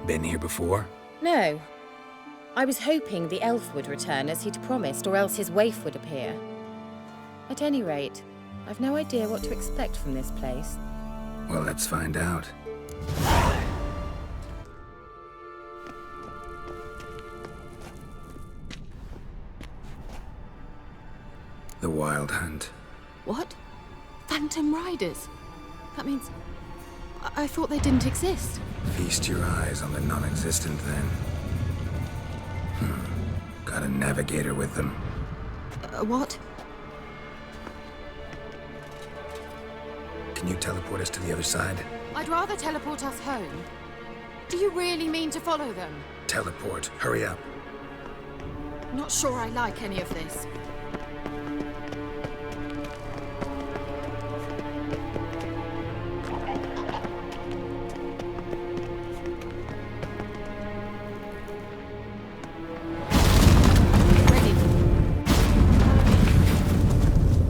Been here before? No. I was hoping the elf would return as he'd promised, or else his waif would appear. At any rate, I've no idea what to expect from this place. Well, let's find out. The Wild Hunt. What? Phantom Riders? That means... I thought they didn't exist. Feast your eyes on the non-existent, then. Got a navigator with them. What? Can you teleport us to the other side? I'd rather teleport us home. Do you really mean to follow them? Teleport. Hurry up. Not sure I like any of this.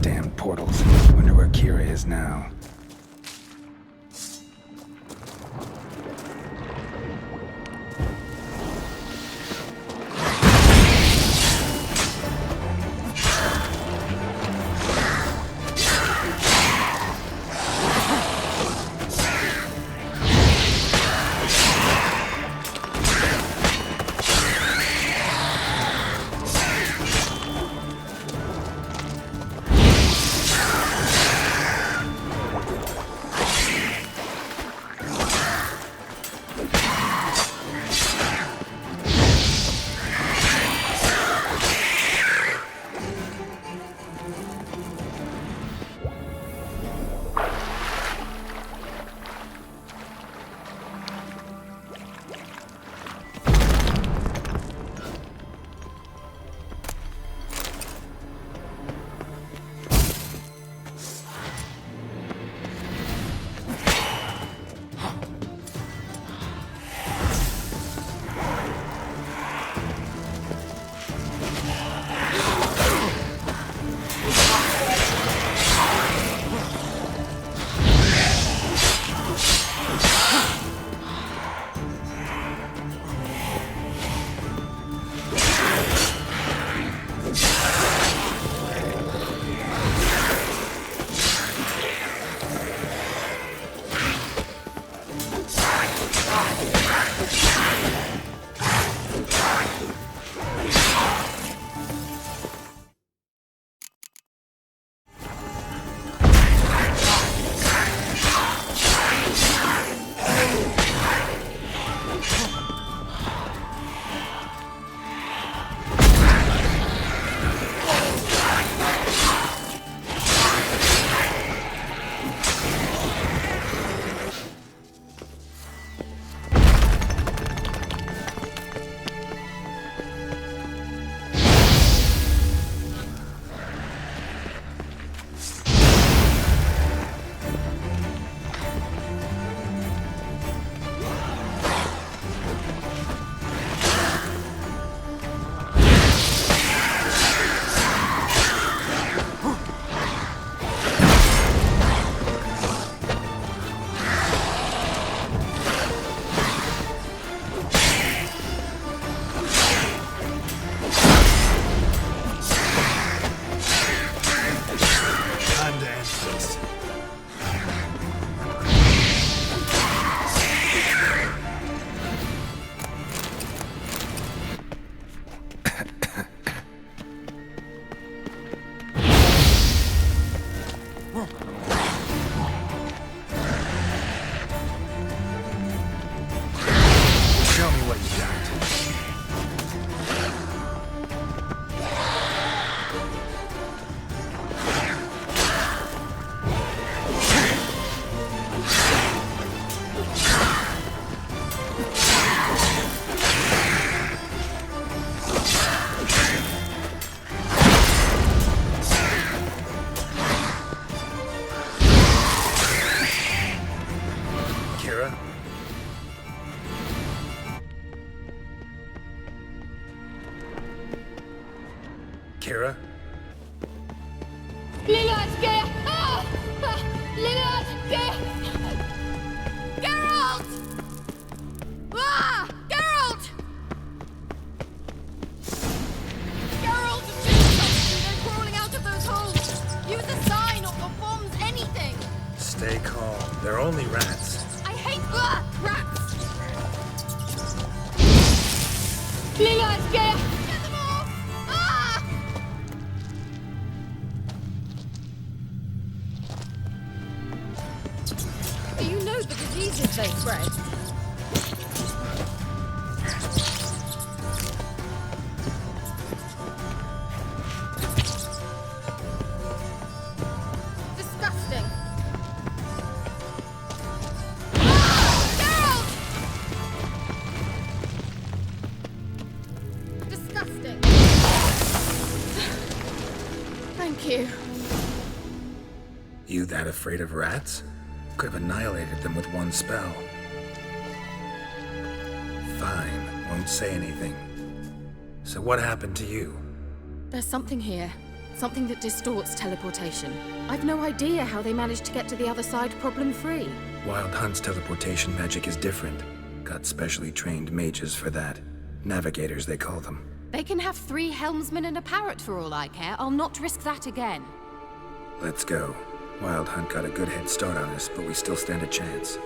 Damn portals. Wonder where Kira is now. use a sign or bombs, anything! Stay calm. They're only rats. I hate rats! Lila, it's Get them off! Ah! You know the diseases they spread. Disgusting! Disgusting! Thank you. You that afraid of rats? Could have annihilated them with one spell. Fine, won't say anything. So what happened to you? There's something here. Something that distorts teleportation. I've no idea how they managed to get to the other side problem-free. Wild Hunt's teleportation magic is different. Got specially trained mages for that. Navigators, they call them. They can have 3 helmsmen and a parrot for all I care. I'll not risk that again. Let's go. Wild Hunt got a good head start on us, but we still stand a chance.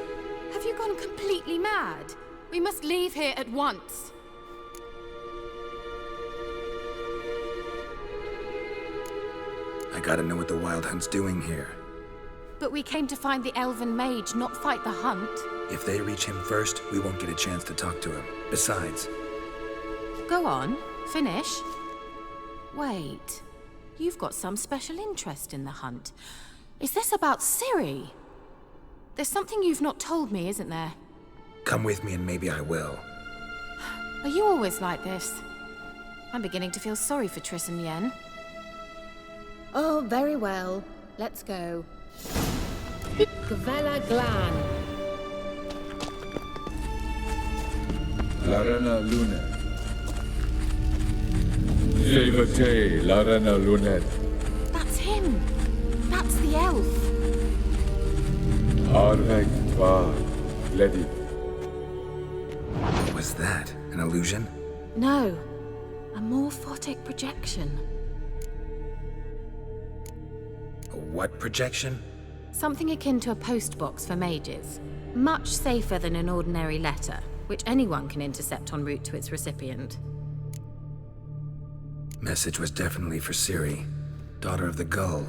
Have you gone completely mad? We must leave here at once. I gotta know what the Wild Hunt's doing here. But we came to find the elven mage, not fight the hunt. If they reach him first, we won't get a chance to talk to him. Besides, Go on, finish. Wait, you've got some special interest in the hunt. Is this about Ciri? There's something you've not told me, isn't there? come with me and maybe I will. Are you always like this? I'm beginning to feel sorry for Triss and Yen. Oh, very well. Let's go. Gavella Glan. Larana Lunet. Jevate Larana Lunet. That's him! That's the elf! Arvek Twa Ledi. What was that? An illusion? No, a morphotic projection. A what projection? Something akin to a postbox for mages. Much safer than an ordinary letter, which anyone can intercept en route to its recipient. Message was definitely for Ciri, daughter of the Gull,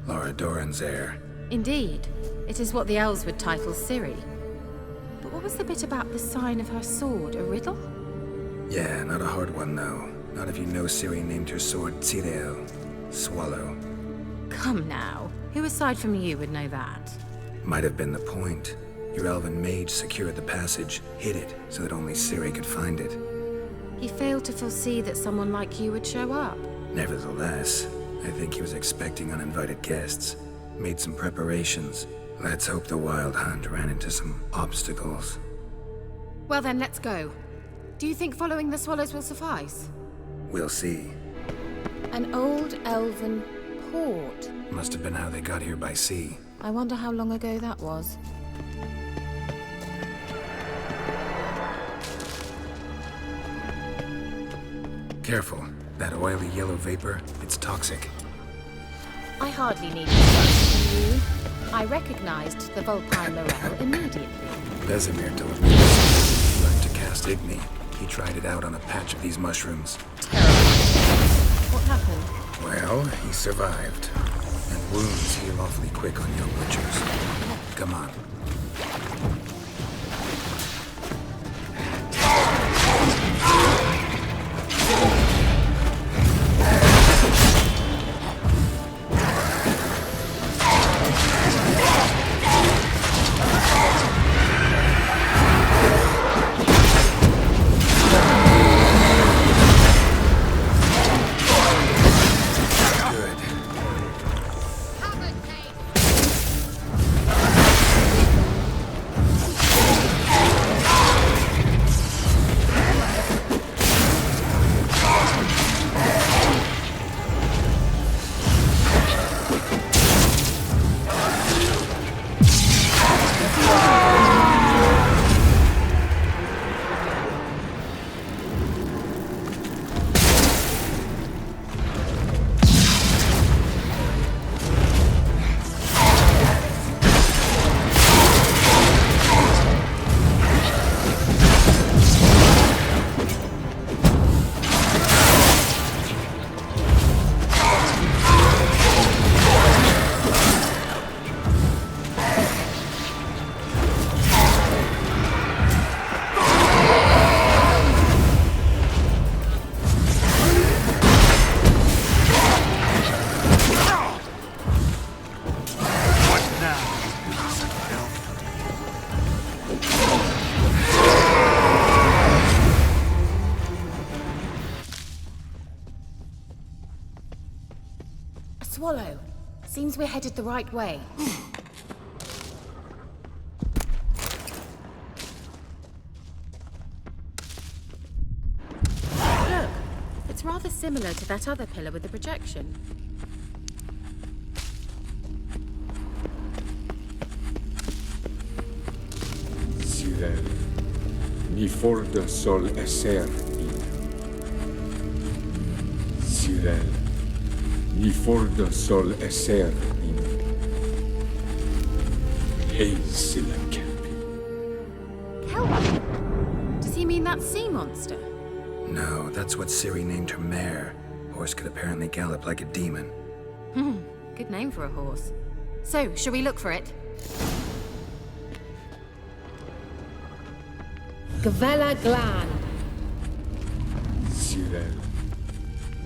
Lara Doran's heir. Indeed, it is what the elves would title Ciri. But what was the bit about the sign of her sword? A riddle? Yeah, not a hard one though. Not if you know Ciri named her sword Tirel, Swallow. Come now, who aside from you would know that? Might have been the point. Your elven mage secured the passage, hid it, so that only Ciri could find it. He failed to foresee that someone like you would show up. Nevertheless, I think he was expecting uninvited guests. Made some preparations. Let's hope the Wild Hunt ran into some obstacles. Well then, let's go. Do you think following the swallows will suffice? We'll see. An old elven port. Must have been how they got here by sea. I wonder how long ago that was. Careful. That oily yellow vapor, it's toxic. I hardly need instruction from you. I recognized the Vulpine Morel immediately. Vesemir told me he learned to cast Igni. He tried it out on a patch of these mushrooms. Terrible. What happened? Well, he survived. And wounds heal awfully quick on young witchers. Come on. Seems we're headed the right way. Look, it's rather similar to that other pillar with the projection. Sirel, ni forda sol esser in. Sirel, ni forda sol esser in. Hey, Silla Kelpie. Kelpie? Does he mean that sea monster? No, that's what Ciri named her mare. Horse could apparently gallop like a demon. Good name for a horse. So, shall we look for it? Gavella Glan. Sirel,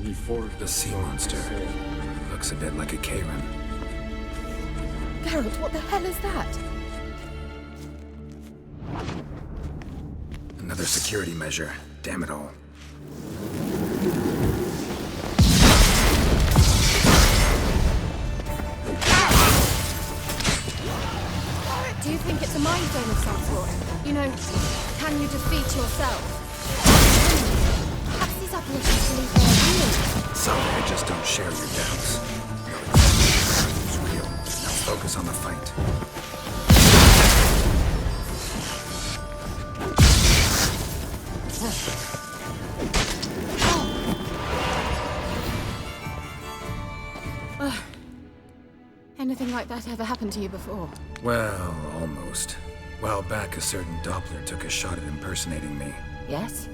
ni forda The sea sol monster. esser. Looks a bit like a Karen. Geralt, what the hell is that? Another security measure. Damn it all. Do you think it's a mind game of some sort? You know, can you defeat yourself? Perhaps these apparitions believe they are real. Sorry, I just don't share your doubts. It's real. Now focus on the fight. Anything like that ever happened to you before? Well, almost. While back, a certain Doppler took a shot at impersonating me. Yes.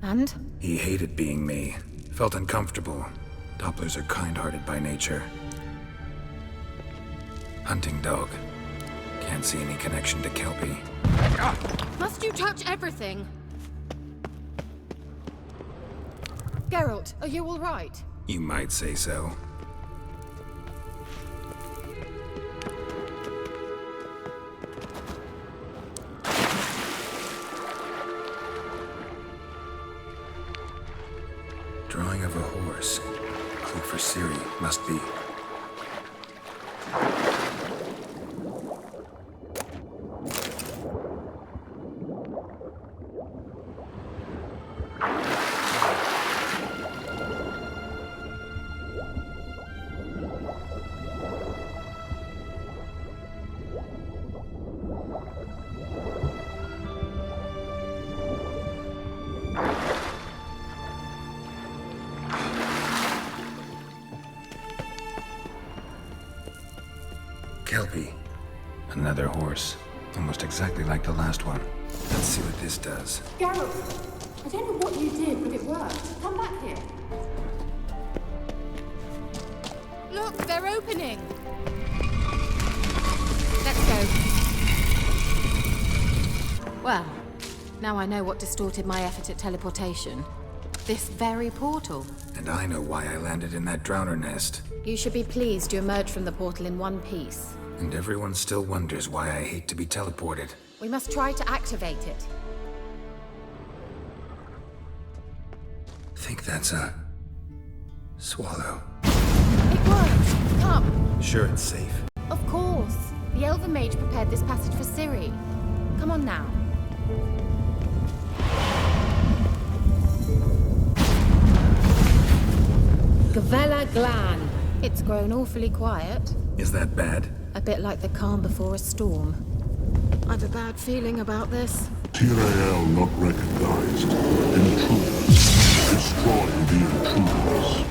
And? He hated being me. Felt uncomfortable. Dopplers are kind-hearted by nature. Hunting dog. Can't see any connection to Kelpie. Must you touch everything? Geralt, are you all right? You might say so. Drawing of a horse. Clue for Ciri. Must be. Kelpie. Another horse. Almost exactly like the last one. Let's see what this does. Geralt, I don't know what you did, but it worked. Come back here. Look, they're opening. Let's go. Well, now I know what distorted my effort at teleportation. This very portal. And I know why I landed in that drowner nest. You should be pleased you emerged from the portal in one piece. And everyone still wonders why I hate to be teleported. We must try to activate it. Think that's a... swallow. It worked! Come! Sure it's safe. Of course! The Elven Mage prepared this passage for Ciri. Come on now. Gavella Glan. It's grown awfully quiet. Is that bad? A bit like the calm before a storm. I've a bad feeling about this. Tyrael not recognized. Intruders. Destroy the intruders.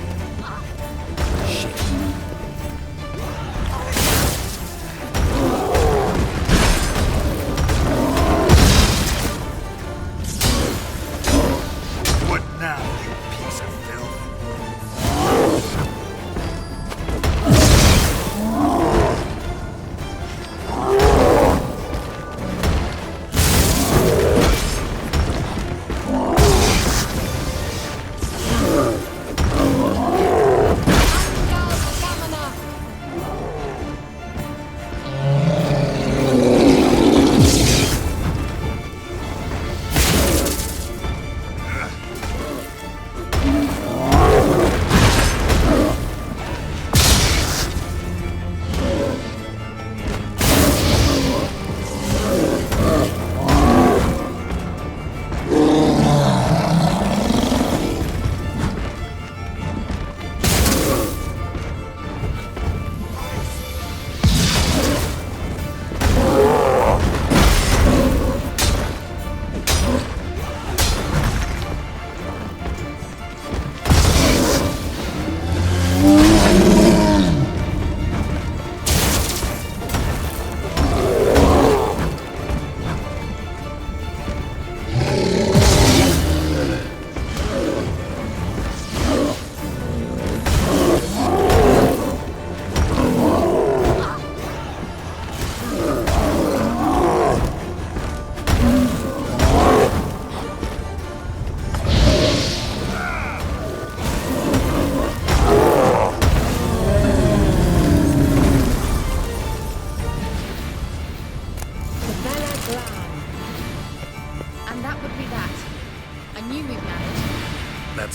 What now, you piece of filth?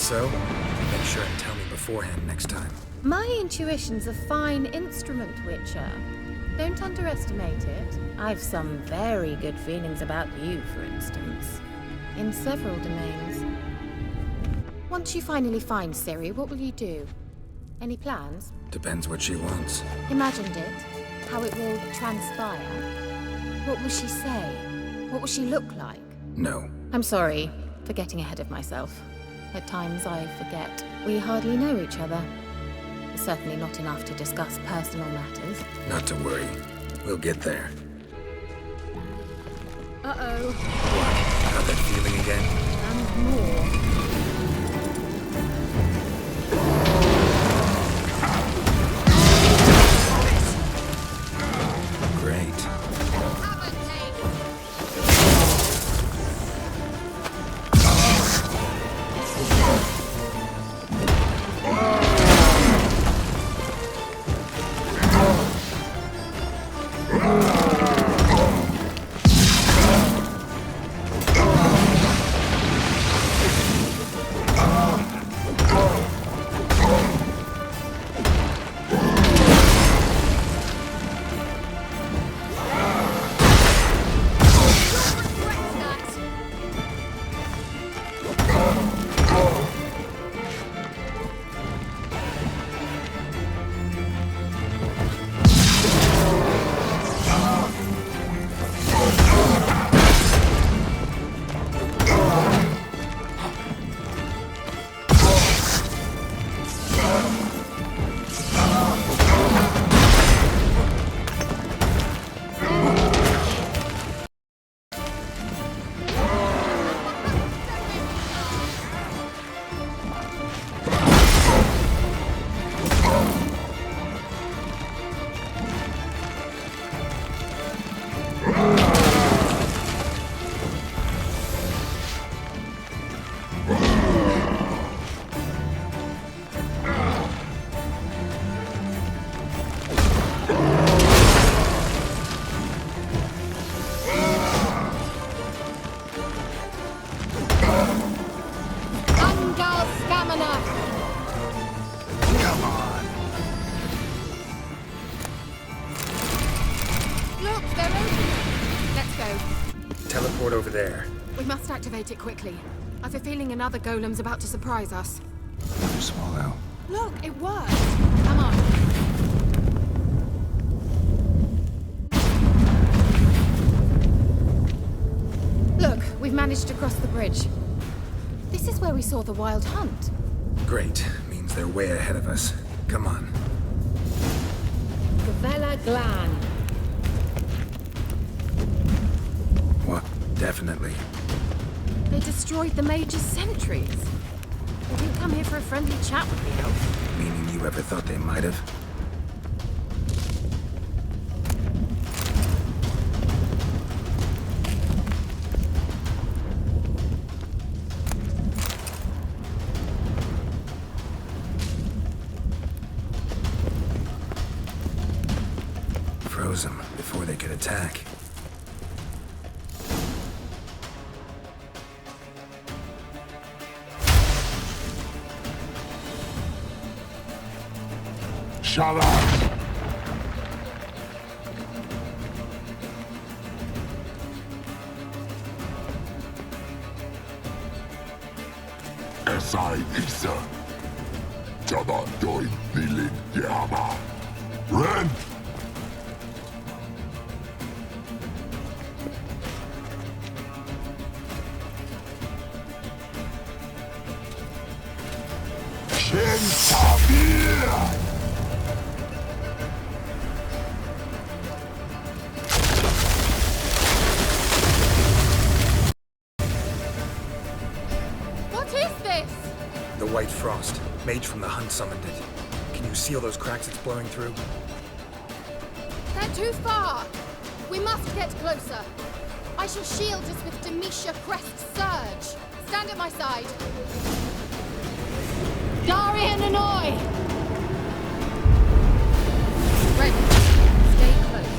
so? Make sure and tell me beforehand next time. My intuition's a fine instrument, Witcher. Don't underestimate it. I've some very good feelings about you, for instance. In several domains. Once you finally find Ciri, what will you do? Any plans? Depends what she wants. Imagined it? How it will transpire? What will she say? What will she look like? No. I'm sorry for getting ahead of myself. At times I forget we hardly know each other. Certainly not enough to discuss personal matters. Not to worry. We'll get there. Uh-oh. What? Got that feeling again? And more. Great. Teleport over there. We must activate it quickly. I've a feeling another golem's about to surprise us. Another swallow. Look, it worked! Come on. Look, we've managed to cross the bridge. This is where we saw the wild hunt. Great. Means they're way ahead of us. Come on. Gavella Glan. What? Definitely. They destroyed the Mage's sentries. They didn't come here for a friendly chat with the elf. Meaning you ever thought they might have? Froze them before they could attack. Shut up! Esai Isa. Jabba doin nilin yama. Ren! Shen Tabir! The White Frost. Mage from the Hunt summoned it. Can you see all those cracks it's blowing through? They're too far! We must get closer. I shall shield us with Demetia Crest Surge. Stand at my side. Darian Annoy! Ready. Stay close.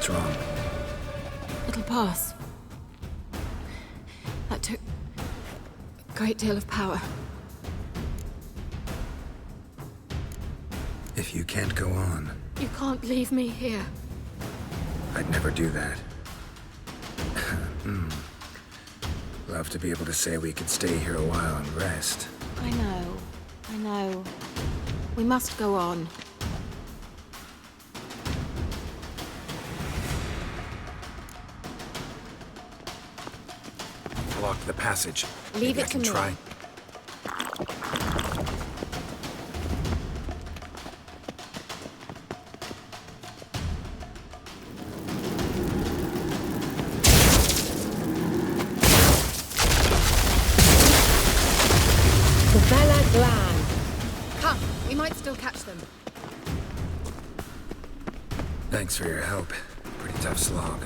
What's wrong? It'll pass. That took a great deal of power. If you can't go on, You can't leave me here. I'd never do that. Love to be able to say we could stay here a while and rest. I know. We must go on. Block the passage. Leave Maybe it I can to me. try. Bella Glan. Come, we might still catch them. Thanks for your help. Pretty tough slog.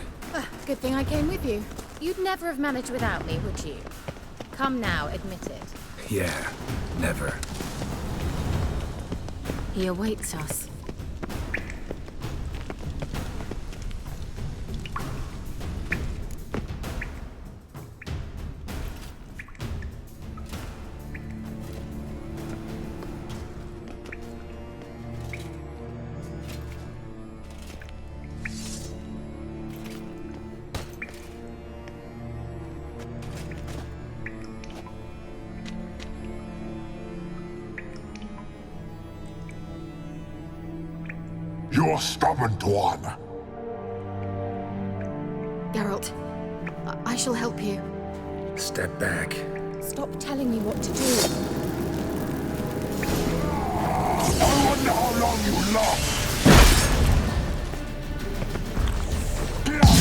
Good thing I came with you. You'd never have managed without me, would you? Come now, admit it. Yeah, never. He awaits us. You're stubborn one. Geralt, I shall help you. Step back. Stop telling me what to do. I wonder how long you last. Get out!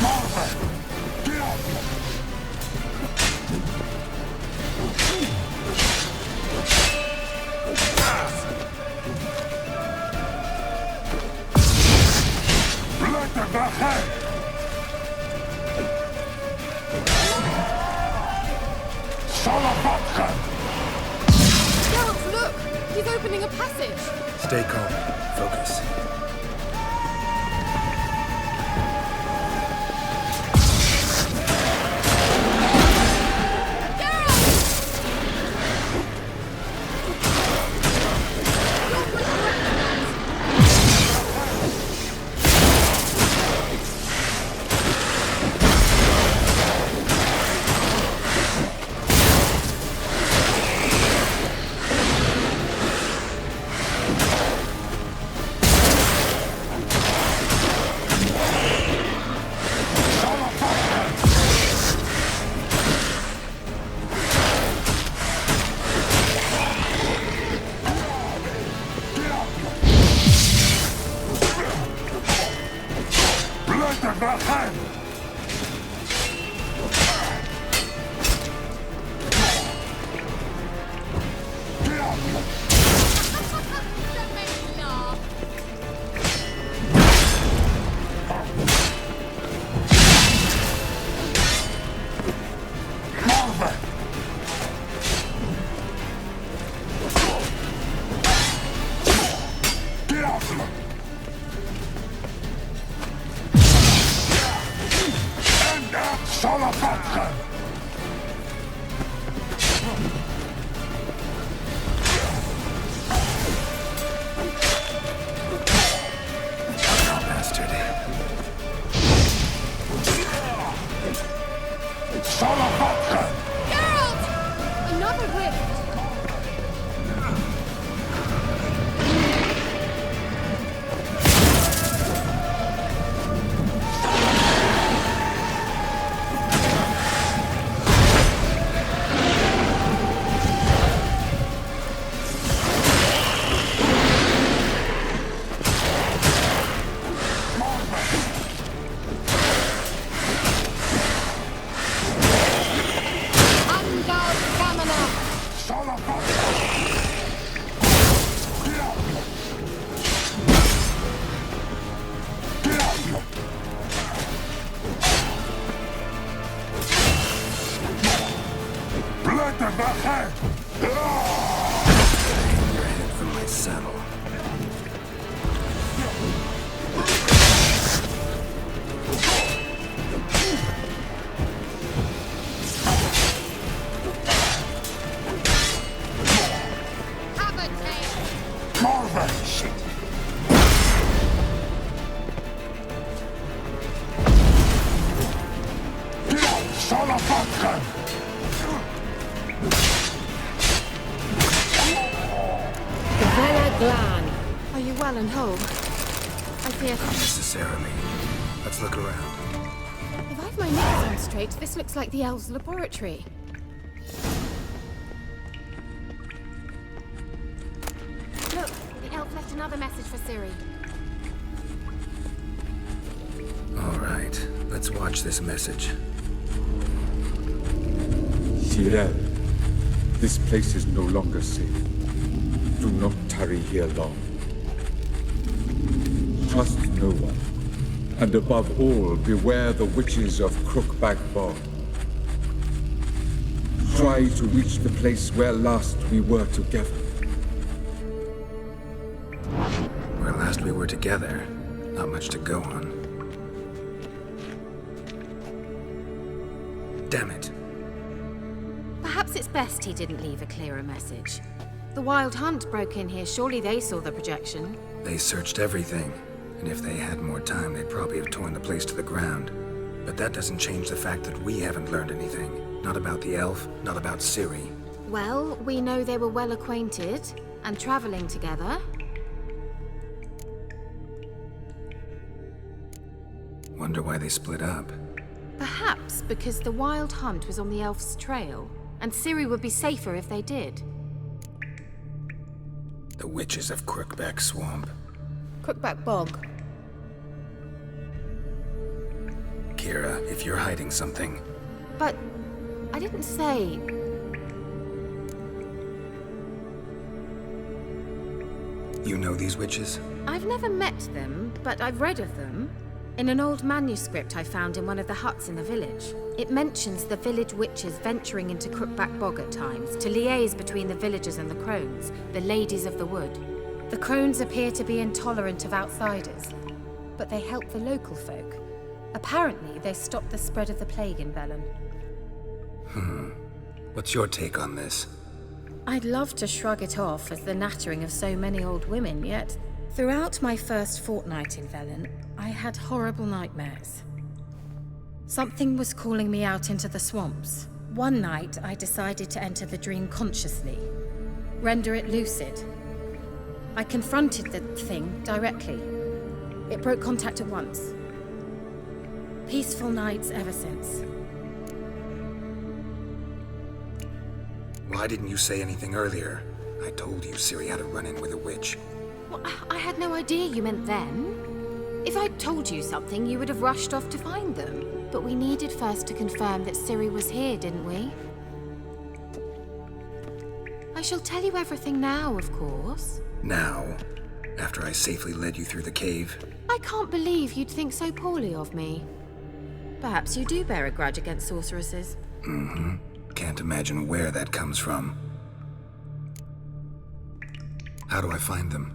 Marvin! Get out! Blätter daher! Salavatkan! Geralt, look! He's opening a passage! Stay calm. Focus. Blätter daher! Get out! Don't make me laugh! Marvin! Get out! And out! Salavatkan! Bastard. Salavatkan! Geralt! Another rift! Angal Stamina! Salavatkan! Get out! Get out! Blätter daher! Your head from my saddle. Salafatkan! Vela Glan. Are you well and whole? I fear... Not necessarily. Let's look around. If I've my knickers on straight, this looks like the elves' laboratory. Look, the elf left another message for Ciri. All right, let's watch this message. Cyril, this place is no longer safe. Do not tarry here long. Trust no one. And above all, beware the witches of Crookback Bog. Try to reach the place where last we were together. Where last we were together, not much to go on. Damn it. Perhaps it's best he didn't leave a clearer message. The Wild Hunt broke in here. Surely they saw the projection. They searched everything, and if they had more time, they'd probably have torn the place to the ground. But that doesn't change the fact that we haven't learned anything. Not about the elf, not about Ciri. Well, we know they were well acquainted and traveling together. Wonder why they split up. Perhaps because the Wild Hunt was on the elf's trail, and Ciri would be safer if they did. The witches of Crookback Swamp. Crookback Bog. Kira, if you're hiding something, But I didn't say... you know these witches? I've never met them, but I've read of them. In an old manuscript I found in one of the huts in the village. It mentions the village witches venturing into Crookback Bog at times to liaise between the villagers and the crones, the ladies of the wood. The crones appear to be intolerant of outsiders, but they help the local folk. Apparently, they stopped the spread of the plague in Velen. What's your take on this? I'd love to shrug it off as the nattering of so many old women, yet throughout my first fortnight in Velen, I had horrible nightmares. Something was calling me out into the swamps. One night, I decided to enter the dream consciously, render it lucid. I confronted the thing directly. It broke contact at once. Peaceful nights ever since. Why didn't you say anything earlier? I told you Ciri had a run-in with a witch. Well, I had no idea you meant then. If I'd told you something, you would have rushed off to find them. But we needed first to confirm that Ciri was here, didn't we? I shall tell you everything now, of course. Now, after I safely led you through the cave. I can't believe you'd think so poorly of me. Perhaps you do bear a grudge against sorceresses. Can't imagine where that comes from. How do I find them?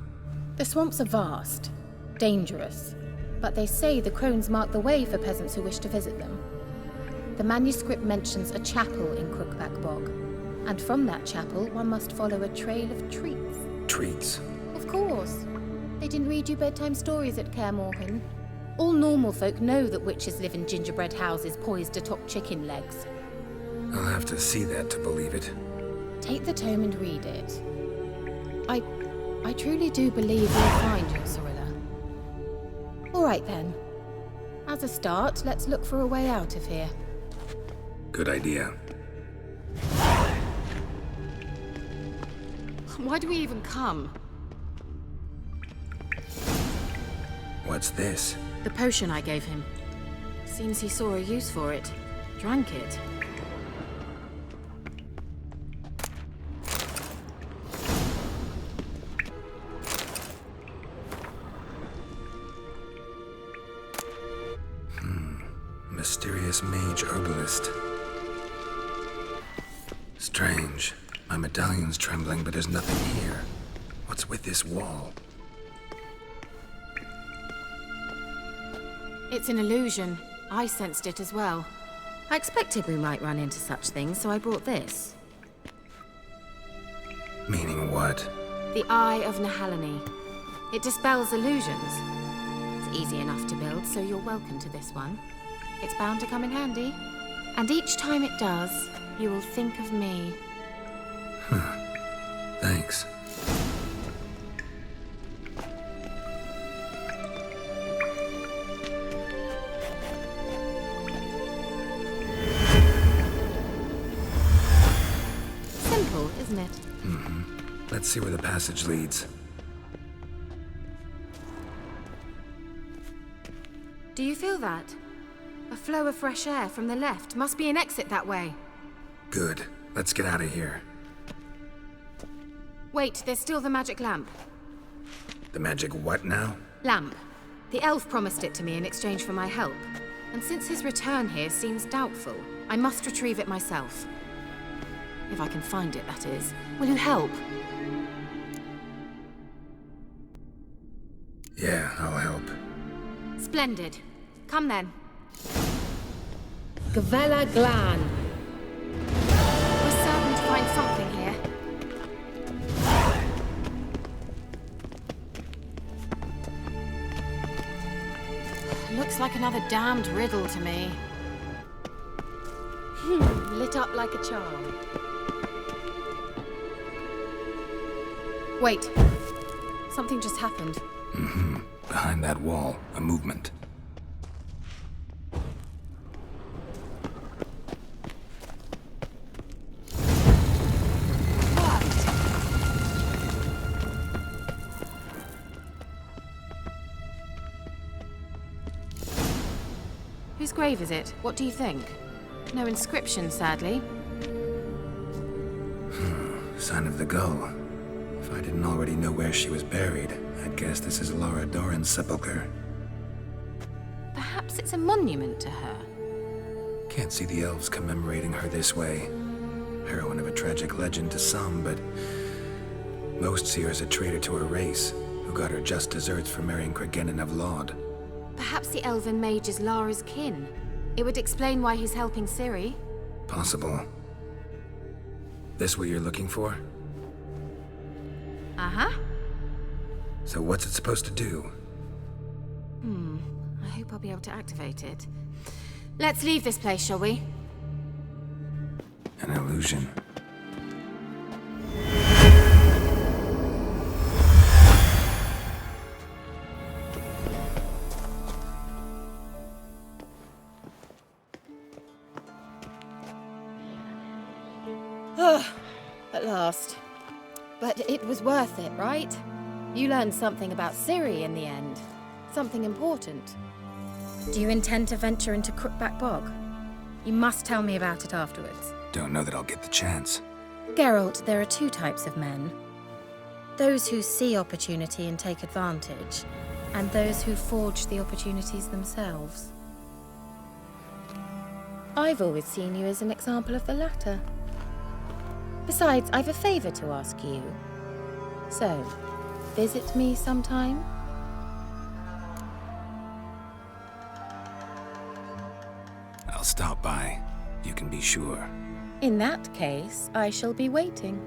The swamps are vast, dangerous, but they say the crones mark the way for peasants who wish to visit them. The manuscript mentions a chapel in Crookback Bog, and from that chapel one must follow a trail of treats. Treats? Of course. They didn't read you bedtime stories at Kaer Morhen. All normal folk know that witches live in gingerbread houses poised atop chicken legs. I'll have to see that to believe it. Take the tome and read it. I truly do believe you'll find your Sorilla. All right then. As a start, let's look for a way out of here. Good idea. Why do we even come? What's this? The potion I gave him. Seems he saw a use for it. Drank it. Mysterious mage herbalist. Strange. My medallion's trembling, but there's nothing here. What's with this wall? It's an illusion. I sensed it as well. I expected we might run into such things, so I brought this. Meaning what? The Eye of Nahalani. It dispels illusions. It's easy enough to build, so you're welcome to this one. It's bound to come in handy. And each time it does, you will think of me. Thanks. Simple, isn't it? Let's see where the passage leads. Do you feel that? A flow of fresh air from the left. Must be an exit that way. Good. Let's get out of here. Wait, there's still the magic lamp. The magic what now? Lamp. The elf promised it to me in exchange for my help. And since his return here seems doubtful, I must retrieve it myself. If I can find it, that is. Will you help? Yeah, I'll help. Splendid. Come then. Gavella Glan. We're certain to find something here. Looks like another damned riddle to me. Lit up like a charm. Wait. Something just happened. Behind that wall, a movement. Whose grave is it? What do you think? No inscription, sadly. Sign of the gull. If I didn't already know where she was buried, I'd guess this is Laura Doran's sepulcher. Perhaps it's a monument to her. Can't see the elves commemorating her this way. Heroine of a tragic legend to some, but most see her as a traitor to her race, who got her just desserts for marrying Cregennan of Laud. Perhaps the elven mage is Lara's kin. It would explain why he's helping Ciri. Possible. This what you're looking for? Uh-huh. So what's it supposed to do? I hope I'll be able to activate it. Let's leave this place, shall we? An illusion. At last. But it was worth it, right? You learned something about Ciri in the end. Something important. Do you intend to venture into Crookback Bog? You must tell me about it afterwards. Don't know that I'll get the chance. Geralt, there are two types of men. Those who see opportunity and take advantage, and those who forge the opportunities themselves. I've always seen you as an example of the latter. Besides, I've a favor to ask you. So, visit me sometime? I'll stop by. You can be sure. In that case, I shall be waiting.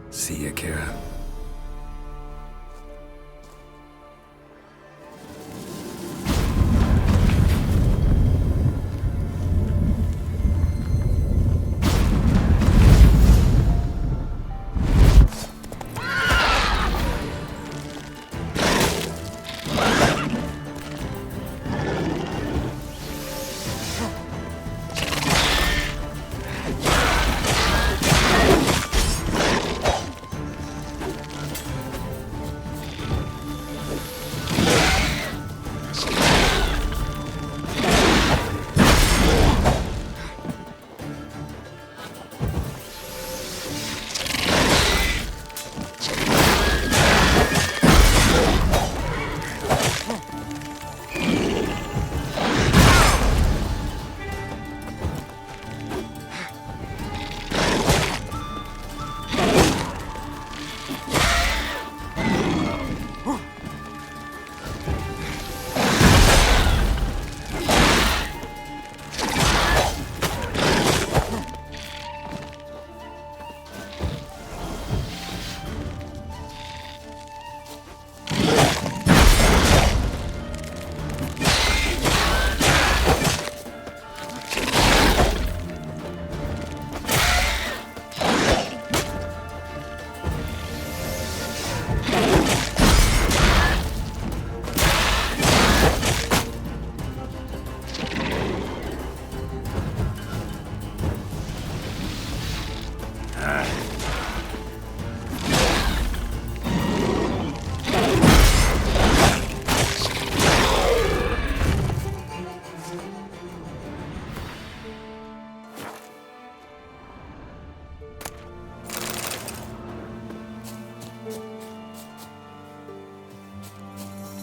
See ya, Kara.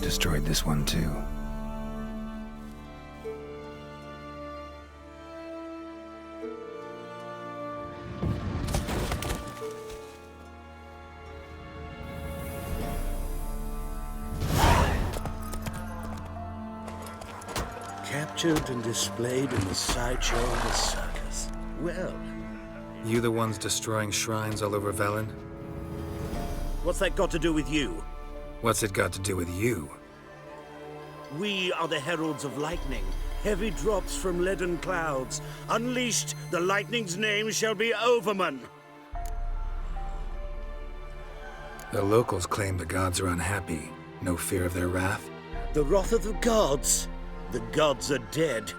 Destroyed this one too. Captured and displayed in the sideshow of the circus. Well, You the ones destroying shrines all over Velen? what's that got to do with you? What's it got to do with you? We are the heralds of lightning. Heavy drops from leaden clouds. Unleashed, the lightning's name shall be Overman. The locals claim the gods are unhappy. No fear of their wrath? The wrath of the gods. The gods are dead.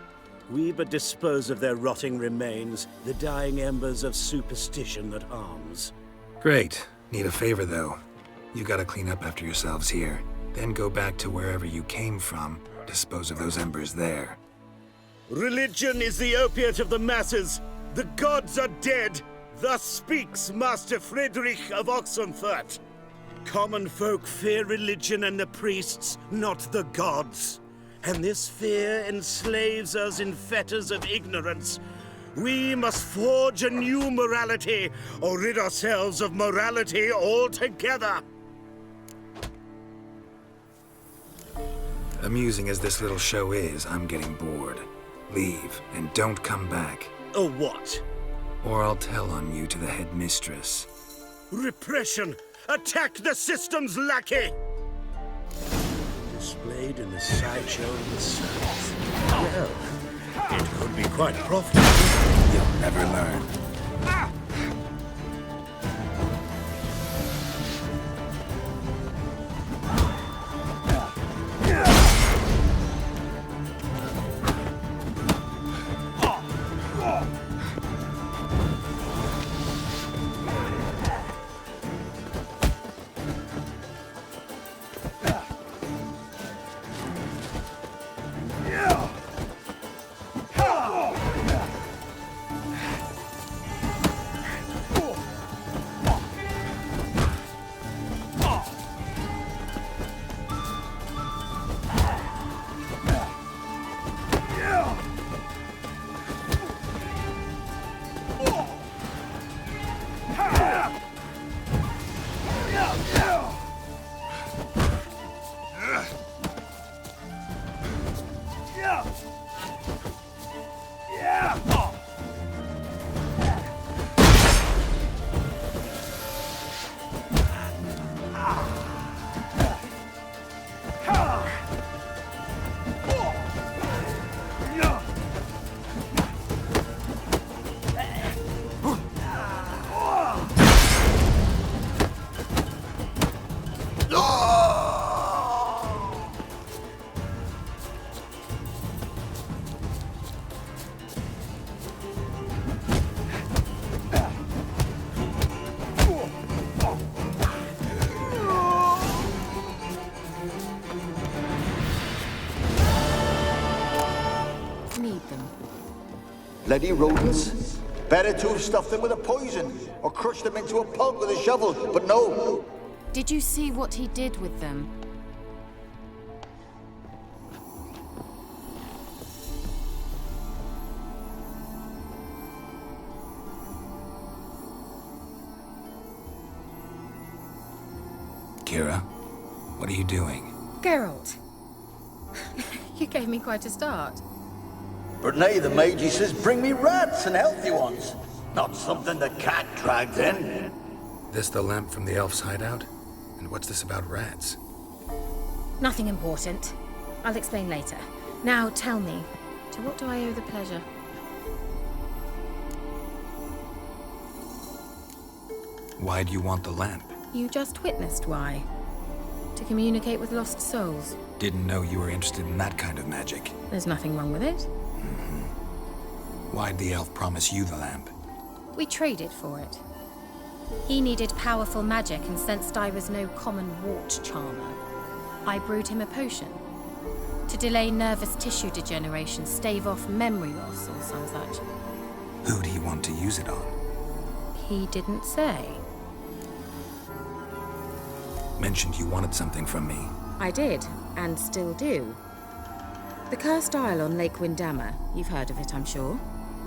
We but dispose of their rotting remains, the dying embers of superstition that harms. Great. Need a favor, though. You gotta clean up after yourselves here. Then go back to wherever you came from. Dispose of those embers there. Religion is the opiate of the masses. The gods are dead. Thus speaks Master Friedrich of Oxenfurt. Common folk fear religion and the priests, not the gods. And this fear enslaves us in fetters of ignorance. We must forge a new morality, or rid ourselves of morality altogether. Amusing as this little show is, I'm getting bored. Leave, and don't come back. Or what? Or I'll tell on you to the headmistress. Repression! Attack the system's lackey! Displayed in the sideshow of the circus. Well, it could be quite profitable. You'll never learn. Bloody rodents. Better to have stuffed them with a poison, or crushed them into a pulp with a shovel, but no. Did you see what he did with them? Kira, what are you doing? Geralt, you gave me quite a start. But nay, the mage, he says, bring me rats and healthy ones. Not something the cat dragged in. This the lamp from the elf's hideout? And what's this about rats? Nothing important. I'll explain later. Now tell me, to what do I owe the pleasure? Why do you want the lamp? You just witnessed why. To communicate with lost souls. Didn't know you were interested in that kind of magic. There's nothing wrong with it. Why'd the elf promise you the lamp? We traded for it. He needed powerful magic and sensed I was no common wart charmer. I brewed him a potion. To delay nervous tissue degeneration, stave off memory loss or some such. Who'd he want to use it on? He didn't say. Mentioned you wanted something from me. I did. and still do. The Cursed Isle on Lake Windammer, you've heard of it, I'm sure.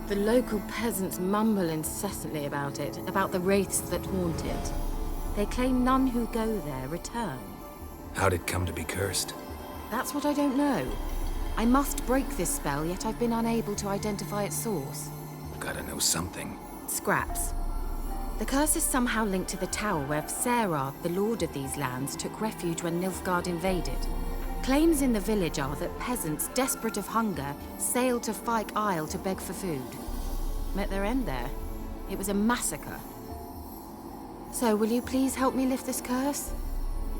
The local peasants mumble incessantly about it, about the wraiths that haunt it. They claim none who go there return. How'd it come to be cursed? That's what I don't know. I must break this spell, yet I've been unable to identify its source. Gotta know something. Scraps. The curse is somehow linked to the tower where Serad, the lord of these lands, took refuge when Nilfgaard invaded. Claims in the village are that peasants, desperate of hunger, sailed to Fyke Isle to beg for food. Met their end there. It was a massacre. So, will you please help me lift this curse?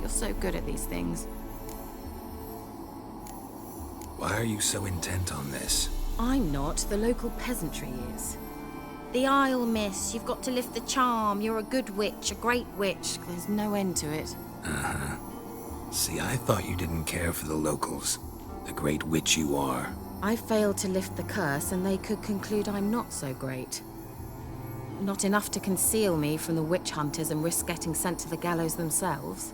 You're so good at these things. Why are you so intent on this? I'm not. The local peasantry is. The Isle, miss. You've got to lift the charm. You're a good witch, a great witch. There's no end to it. Uh-huh. See, I thought you didn't care for the locals. The great witch you are. I failed to lift the curse, and they could conclude I'm not so great. Not enough to conceal me from the witch hunters and risk getting sent to the gallows themselves.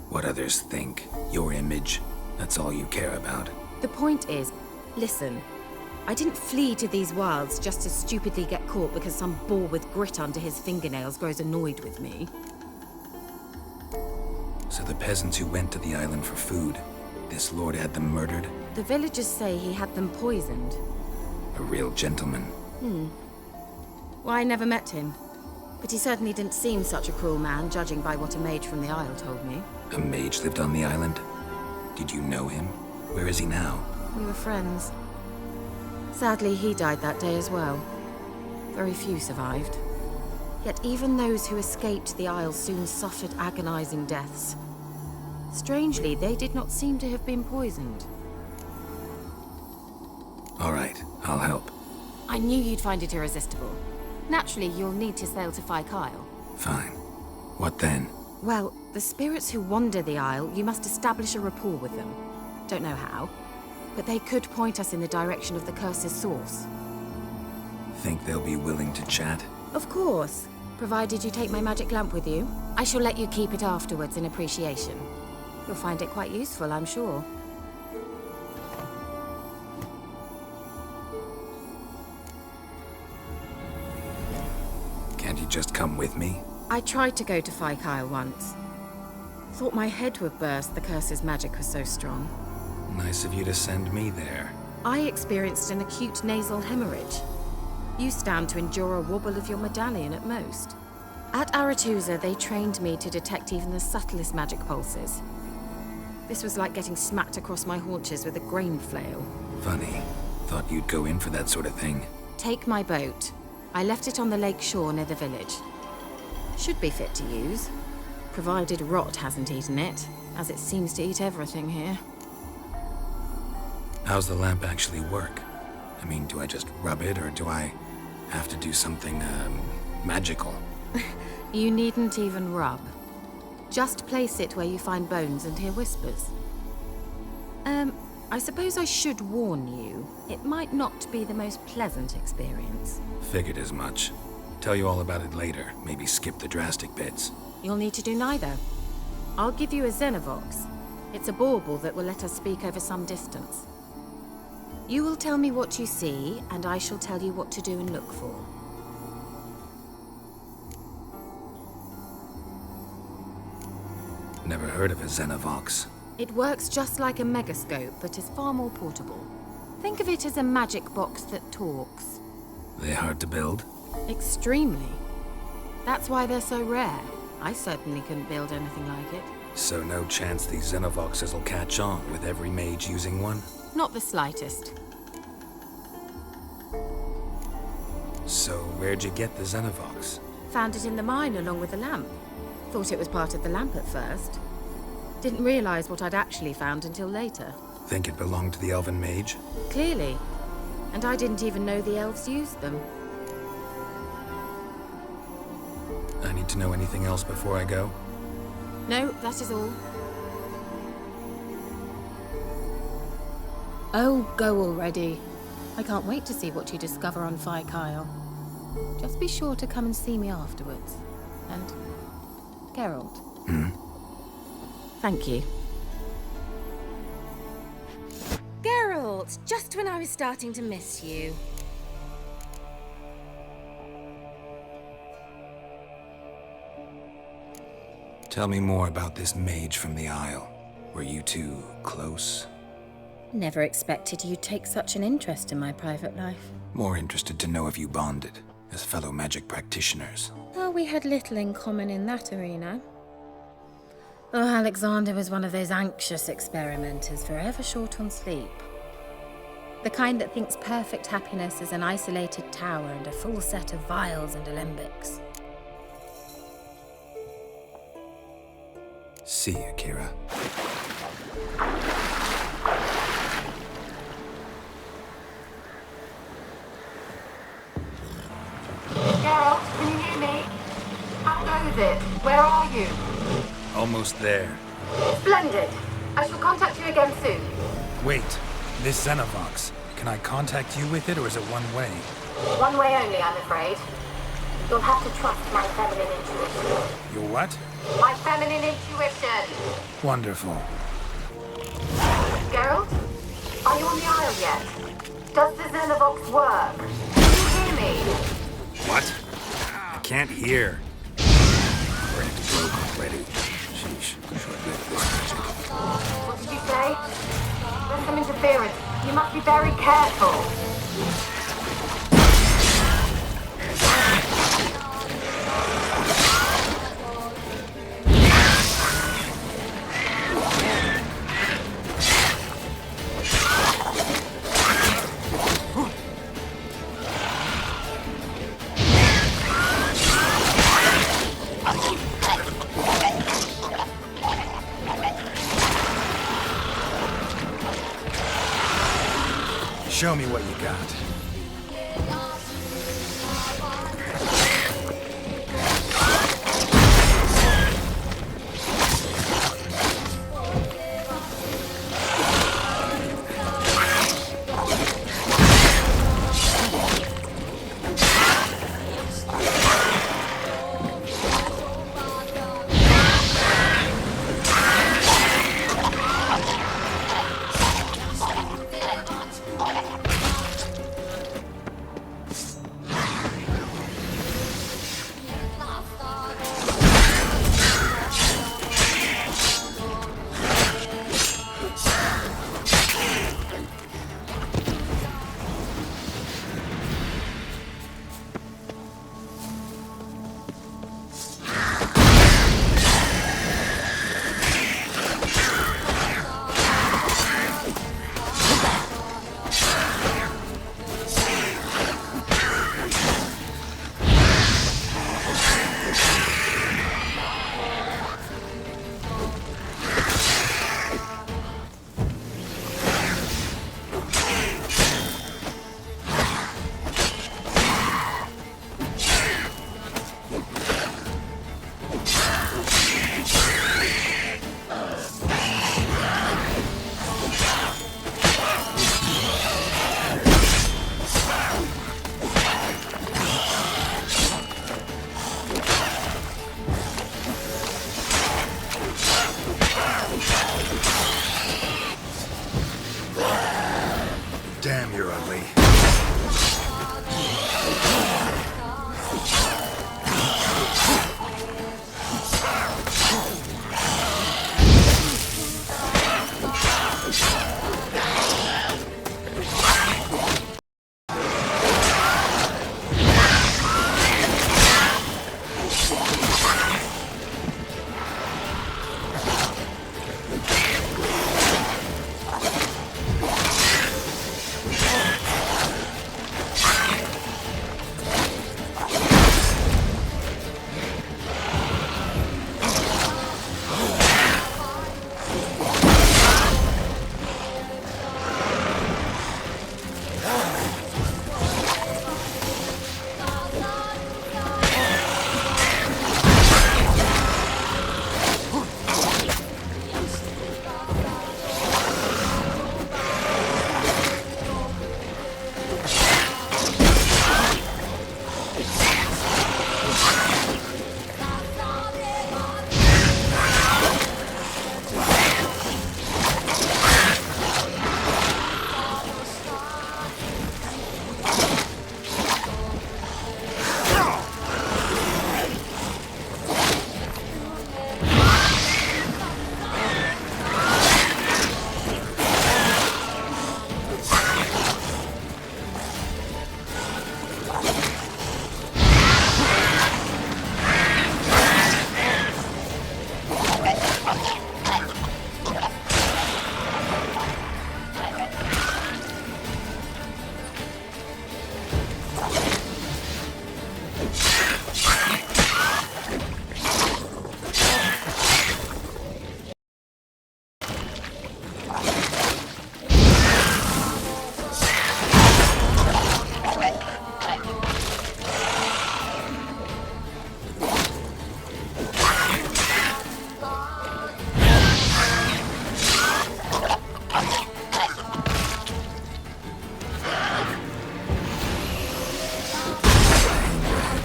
What others think. Your image. That's all you care about. The point is, listen. I didn't flee to these wilds just to stupidly get caught because some boar with grit under his fingernails grows annoyed with me. So the peasants who went to the island for food, this lord had them murdered? The villagers say he had them poisoned. A real gentleman. Well, I never met him. But he certainly didn't seem such a cruel man, judging by what a mage from the Isle told me. A mage lived on the island? Did you know him? Where is he now? We were friends. Sadly, he died that day as well. Very few survived. Yet even those who escaped the Isle soon suffered agonizing deaths. Strangely, they did not seem to have been poisoned. All right, I'll help. I knew you'd find it irresistible. Naturally, you'll need to sail to Fyke Isle. Fine. What then? Well, the spirits who wander the Isle, you must establish a rapport with them. Don't know how, but they could point us in the direction of the curse's source. Think they'll be willing to chat? Of course, provided you take my magic lamp with you. I shall let you keep it afterwards in appreciation. You'll find it quite useful, I'm sure. Can't you just come with me? I tried to go to Fyke Isle once. Thought my head would burst, the curse's magic was so strong. Nice of you to send me there. I experienced an acute nasal hemorrhage. You stand to endure a wobble of your medallion at most. At Aretusa, they trained me to detect even the subtlest magic pulses. This was like getting smacked across my haunches with a grain flail. Funny. Thought you'd go in for that sort of thing. Take my boat. I left it on the lake shore near the village. Should be fit to use, provided rot hasn't eaten it, as it seems to eat everything here. How's the lamp actually work? I mean, do I just rub it, or do I have to do something, magical? You needn't even rub. Just place it where you find bones and hear whispers. I suppose I should warn you, it might not be the most pleasant experience. Figured as much. Tell you all about it later. Maybe skip the drastic bits. You'll need to do neither. I'll give you a Xenovox. It's a bauble that will let us speak over some distance. You will tell me what you see, and I shall tell you what to do and look for. Never heard of a Xenovox. It works just like a megascope, but is far more portable. Think of it as a magic box that talks. They hard to build? Extremely. That's why they're so rare. I certainly couldn't build anything like it. So no chance these Xenovoxes will catch on with every mage using one? Not the slightest. So where'd you get the Xenovox? Found it in the mine along with the lamp. Thought it was part of the lamp at first. Didn't realize what I'd actually found until later. Think it belonged to the elven mage? Clearly. And I didn't even know the elves used them. I need to know anything else before I go? No, that is all. Oh, go already. I can't wait to see what you discover on Fyke Isle. Just be sure to come and see me afterwards. And Geralt. Thank you. out, just when I was starting to miss you. Tell me more about this mage from the Isle. Were you two close? Never expected you'd take such an interest in my private life. More interested to know if you bonded, as fellow magic practitioners. Oh, we had little in common in that arena. Oh, Alexander was one of those anxious experimenters, forever short on sleep. The kind that thinks perfect happiness is an isolated tower and a full set of vials and alembics. See you, Kira. Geralt, can you hear me? How goes it? Where are you? Almost there. Splendid. I shall contact you again soon. Wait, this Xenovox. Can I contact you with it, or is it one way? One way only, I'm afraid. You'll have to trust my feminine intuition. Your what? My feminine intuition. Wonderful. Geralt, are you on the Isle yet? Does the Xenovox work? Can you hear me? What? I can't hear. Brand broke already. Sheesh. Short-lived this magic. What did you say? There's some interference. You must be very careful. Show me what you got.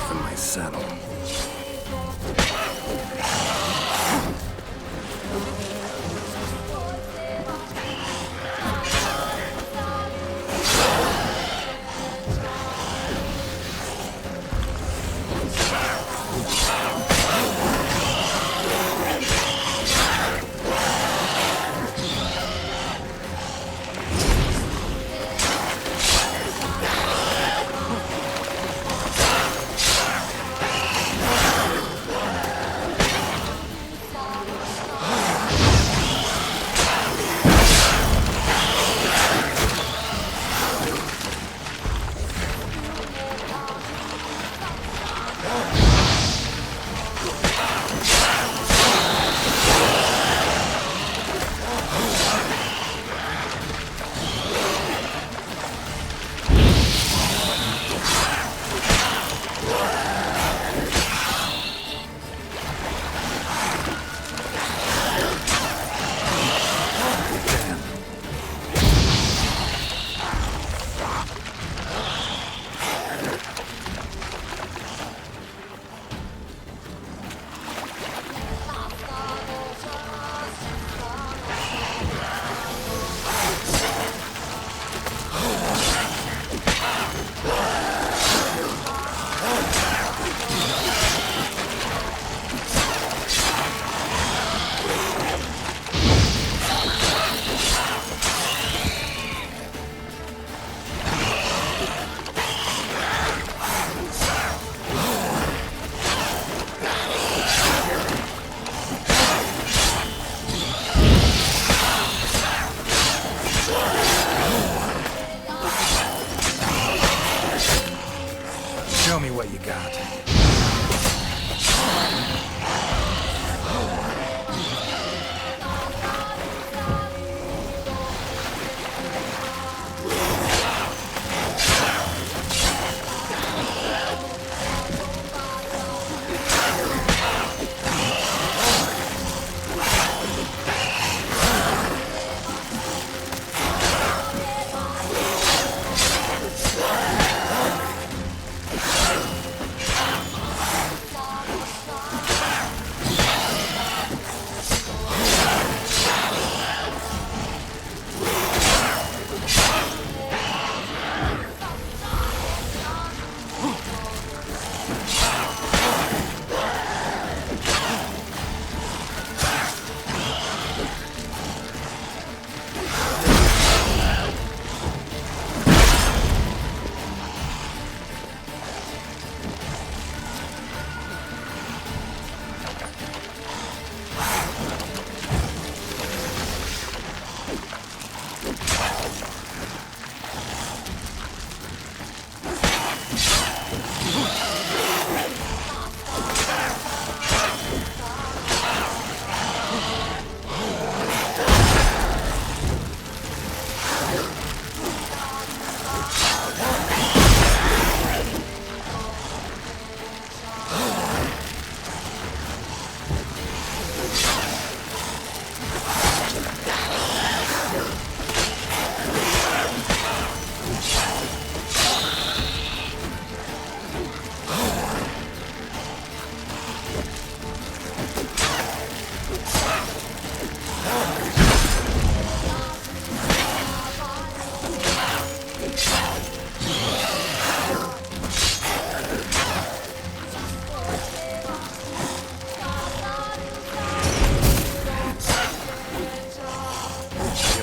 From my saddle. Show me what you got.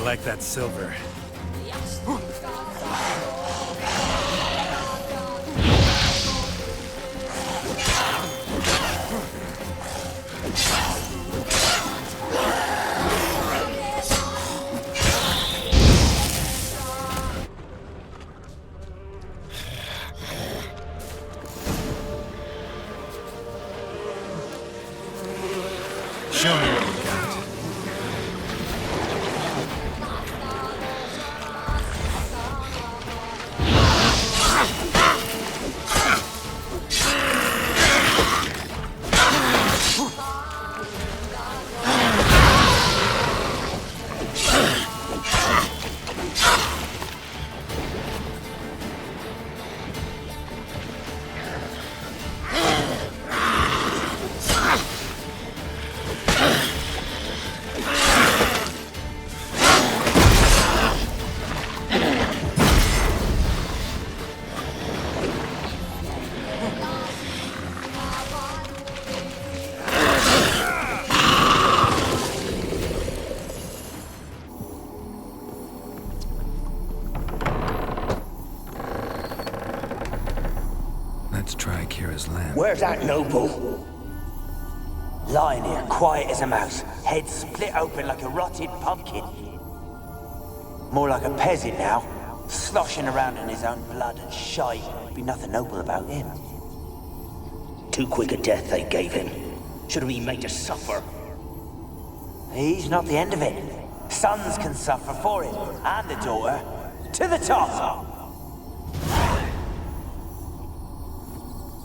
Like that silver. Show me what you got. Let's try Kira's lamp. Where's that noble? Lying here, quiet as a mouse, head split open like a rotted pumpkin. More like a peasant now, sloshing around in his own blood and shite. Be nothing noble about him. Too quick a death they gave him. Should have been made to suffer. He's not the end of it. Sons can suffer for him, and the daughter. To the top!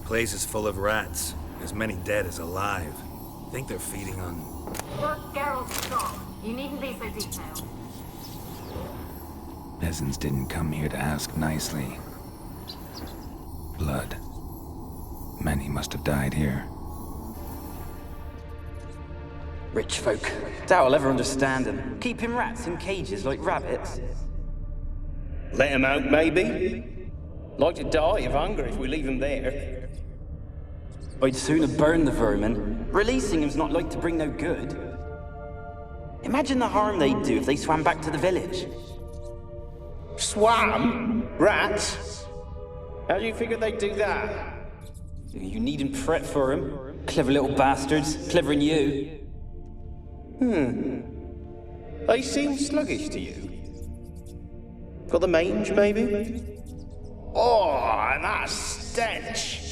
Place is full of rats. As many dead as alive. Think they're feeding on... Geralt's strong. You needn't be so detailed. Peasants didn't come here to ask nicely. Blood. Many must have died here. Rich folk. Doubt I'll ever understand them. Keeping rats in cages like rabbits. Let him out, maybe? Like to die of hunger if we leave them there. I'd sooner burn the vermin. Releasing them's not like to bring no good. Imagine the harm they'd do if they swam back to the village. Swam? Rats? How do you figure they'd do that? You needn't fret for them. Clever little bastards. Clever than you. They seem sluggish to you. Got the mange, maybe? Oh, and that stench!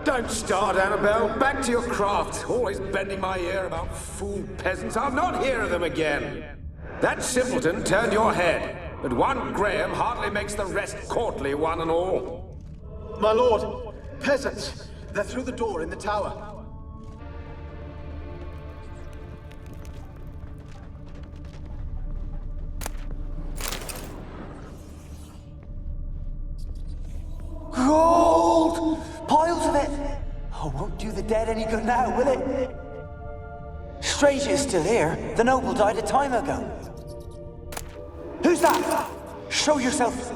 Don't start, Annabelle. Back to your craft. Always bending my ear about fool peasants. I'll not hear of them again. That simpleton turned your head, but one Graham hardly makes the rest courtly, one and all. My lord, peasants. They're through the door in the tower. Gold! Piles of it! Oh, won't do the dead any good now, will it? Strange it's still here. The noble died a time ago. Who's that? Show yourself.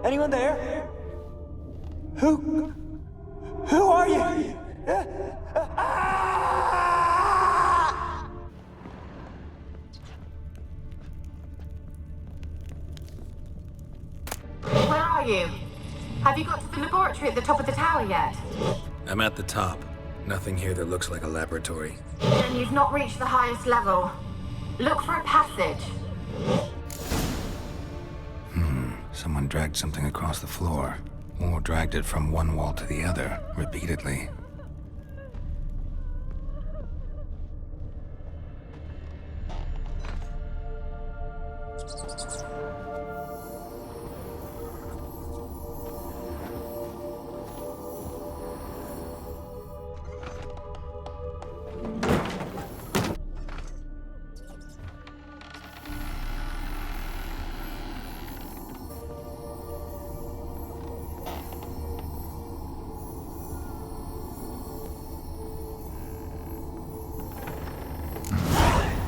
Anyone there? Who are you? Where are you? Have you got to the laboratory at the top of the tower yet? I'm at the top. Nothing here that looks like a laboratory. Then you've not reached the highest level. Look for a passage. Someone dragged something across the floor. Or dragged it from one wall to the other, repeatedly.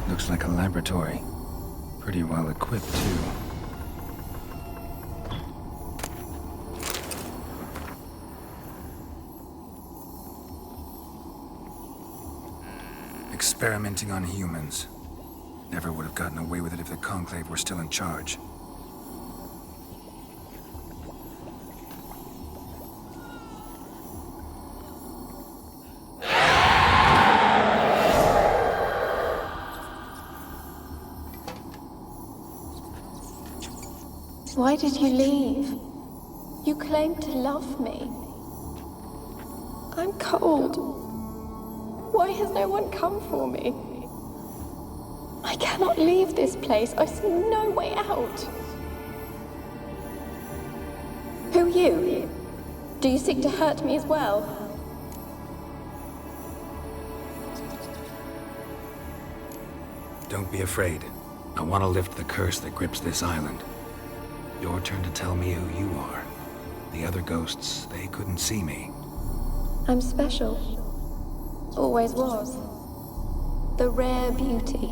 Looks like a laboratory. Pretty well equipped, too. Experimenting on humans. Never would have gotten away with it if the Conclave were still in charge. Why did you leave? You claimed to love me. I'm cold. Why has no one come for me? I cannot leave this place. I see no way out. Who are you? Do you seek to hurt me as well? Don't be afraid. I want to lift the curse that grips this island. Your turn to tell me who you are. The other ghosts, they couldn't see me. I'm special. Always was. The rare beauty.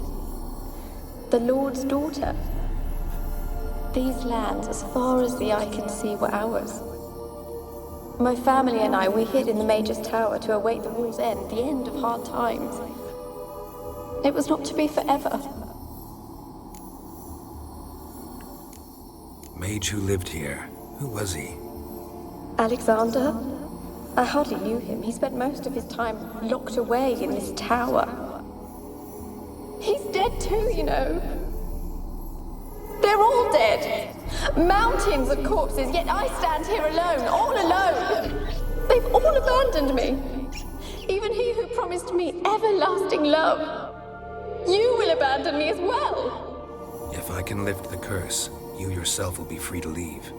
The Lord's daughter. These lands, as far as the eye can see, were ours. My family and I, we hid in the Major's Tower to await the war's end, the end of hard times. It was not to be forever. Mage who lived here. Who was he? Alexander? I hardly knew him. He spent most of his time locked away in this tower. He's dead too, you know. They're all dead. Mountains of corpses, yet I stand here alone, all alone. They've all abandoned me. Even he who promised me everlasting love. You will abandon me as well. If I can lift the curse, you yourself will be free to leave.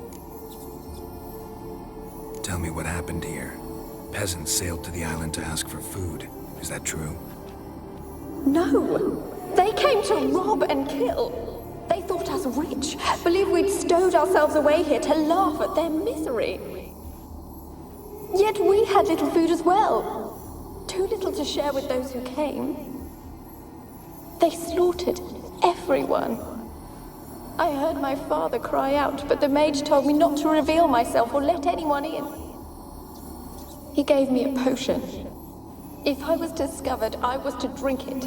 Tell me what happened here. Peasants sailed to the island to ask for food. Is that true? No. They came to rob and kill. They thought us rich, believed we'd stowed ourselves away here to laugh at their misery. Yet we had little food as well. Too little to share with those who came. They slaughtered everyone. I heard my father cry out, but the mage told me not to reveal myself or let anyone in. He gave me a potion. If I was discovered, I was to drink it.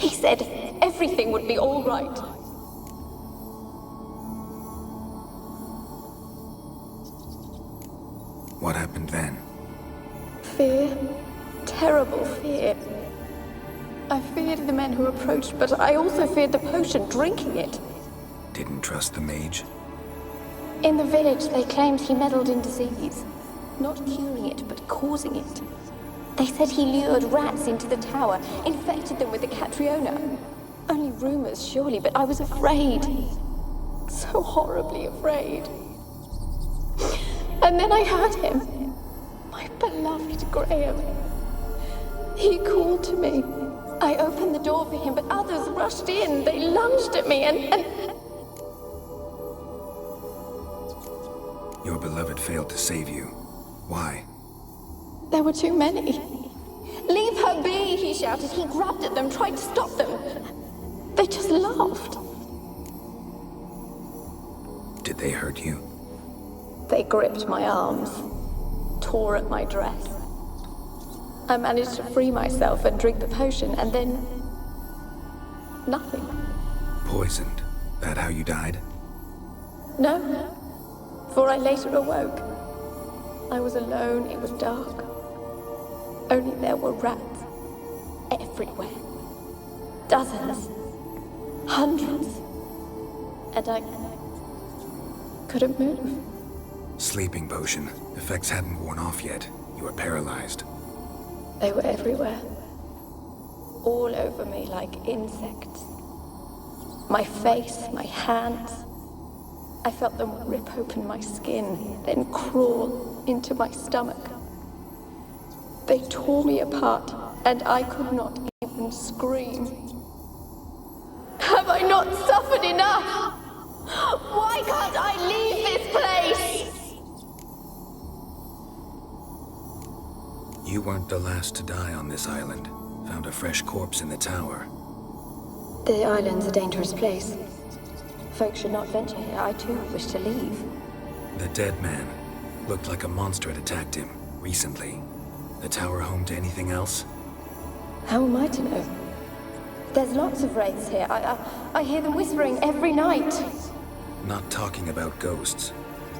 He said everything would be all right. What happened then? Fear. Terrible fear. I feared the men who approached, but I also feared the potion, drinking it. Didn't trust the mage? In the village, they claimed he meddled in disease. Not curing it, but causing it. They said he lured rats into the tower, infected them with the Catriona. Only rumors, surely, but I was afraid. So horribly afraid. And then I heard him. My beloved Graham. He called to me. I opened the door for him, but others rushed in. They lunged at me and... Your beloved failed to save you. Why? There were too many. Leave her be, he shouted. He grabbed at them, tried to stop them. They just laughed. Did they hurt you? They gripped my arms, tore at my dress. I managed to free myself and drink the potion, and then... nothing. Poisoned? That how you died? No, for I later awoke. I was alone, it was dark. Only there were rats. Everywhere. Dozens. Hundreds. And I couldn't move. Sleeping potion. Effects hadn't worn off yet. You were paralyzed. They were everywhere. All over me like insects. My face, my hands. I felt them rip open my skin, then crawl into my stomach. They tore me apart, and I could not even scream. Have I not suffered enough? Why can't I leave this place? You weren't the last to die on this island. Found a fresh corpse in the tower. The island's a dangerous place. Folks should not venture here. I too wish to leave. The dead man. Looked like a monster had attacked him, recently. The tower home to anything else? How am I to know? There's lots of wraiths here. I hear them whispering every night. Not talking about ghosts.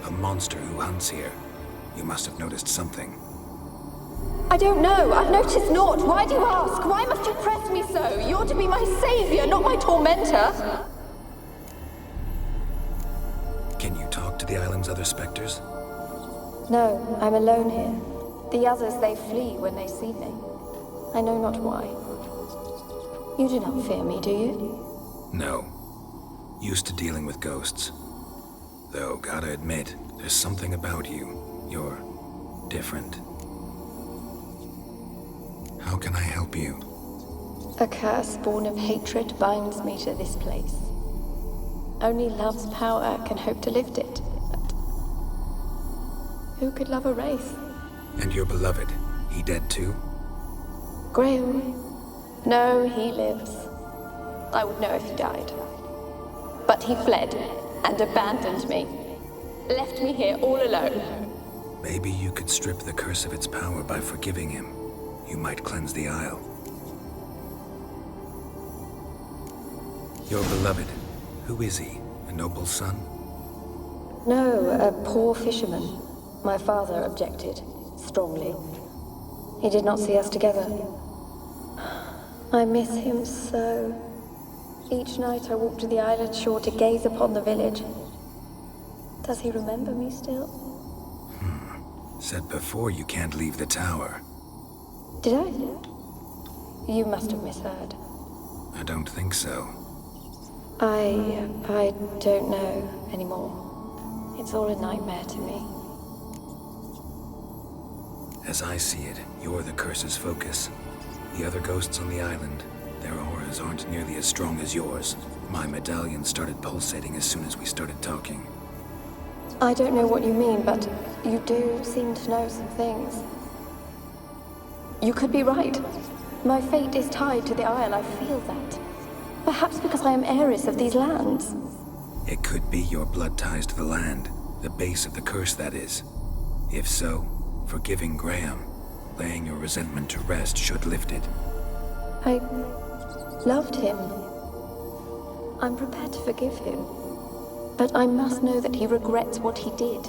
A monster who hunts here. You must have noticed something. I don't know. I've noticed naught. Why do you ask? Why must you press me so? You're to be my savior, not my tormentor. Can you talk to the island's other specters? No, I'm alone here. The others, they flee when they see me. I know not why. You do not fear me, do you? No. Used to dealing with ghosts. Though, gotta admit, there's something about you. You're different. How can I help you? A curse born of hatred binds me to this place. Only love's power can hope to lift it. But who could love a wraith? And your beloved, he dead too? Graham? No, he lives. I would know if he died. But he fled and abandoned me. Left me here all alone. Maybe you could strip the curse of its power by forgiving him. You might cleanse the Isle. Your beloved, who is he? A noble son? No, a poor fisherman. My father objected, strongly. He did not see us together. I miss him so. Each night I walk to the island shore to gaze upon the village. Does he remember me still? Said before you can't leave the tower. Did I? You must have misheard. I don't think so. I don't know anymore. It's all a nightmare to me. As I see it, you're the curse's focus. The other ghosts on the island, their auras aren't nearly as strong as yours. My medallion started pulsating as soon as we started talking. I don't know what you mean, but you do seem to know some things. You could be right. My fate is tied to the Isle, I feel that. Perhaps because I am heiress of these lands. It could be your blood ties to the land, the base of the curse, that is. If so, forgiving Graham, laying your resentment to rest should lift it. I loved him. I'm prepared to forgive him. But I must know that he regrets what he did.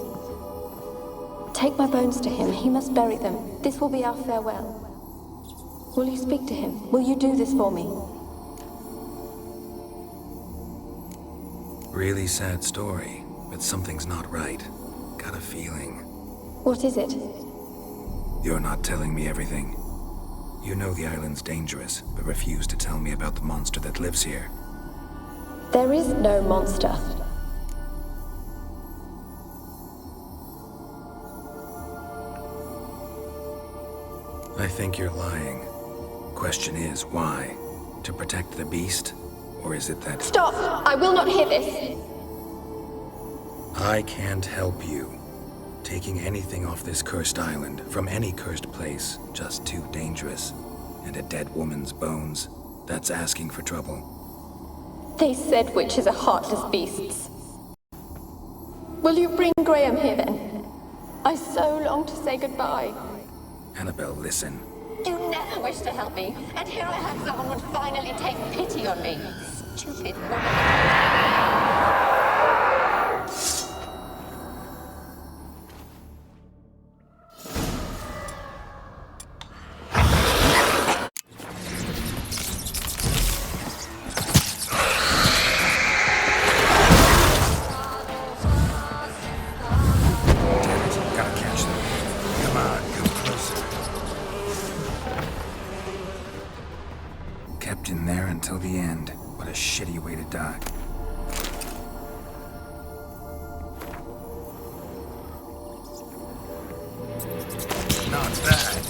Take my bones to him. He must bury them. This will be our farewell. Will you speak to him? Will you do this for me? Really sad story, but something's not right. Got a feeling. What is it? You're not telling me everything. You know the island's dangerous, but refuse to tell me about the monster that lives here. There is no monster. I think you're lying. Question is, why? To protect the beast? Or is it that... Stop! I will not hear this! I can't help you. Taking anything off this cursed island, from any cursed place, just too dangerous. And a dead woman's bones, that's asking for trouble. They said witches are heartless beasts. Will you bring Graham here then? I so long to say goodbye. Annabelle, listen. You never wished to help me, and here I have someone would finally take pity on me. Stupid woman. Kept in there until the end. What a shitty way to die. Not bad.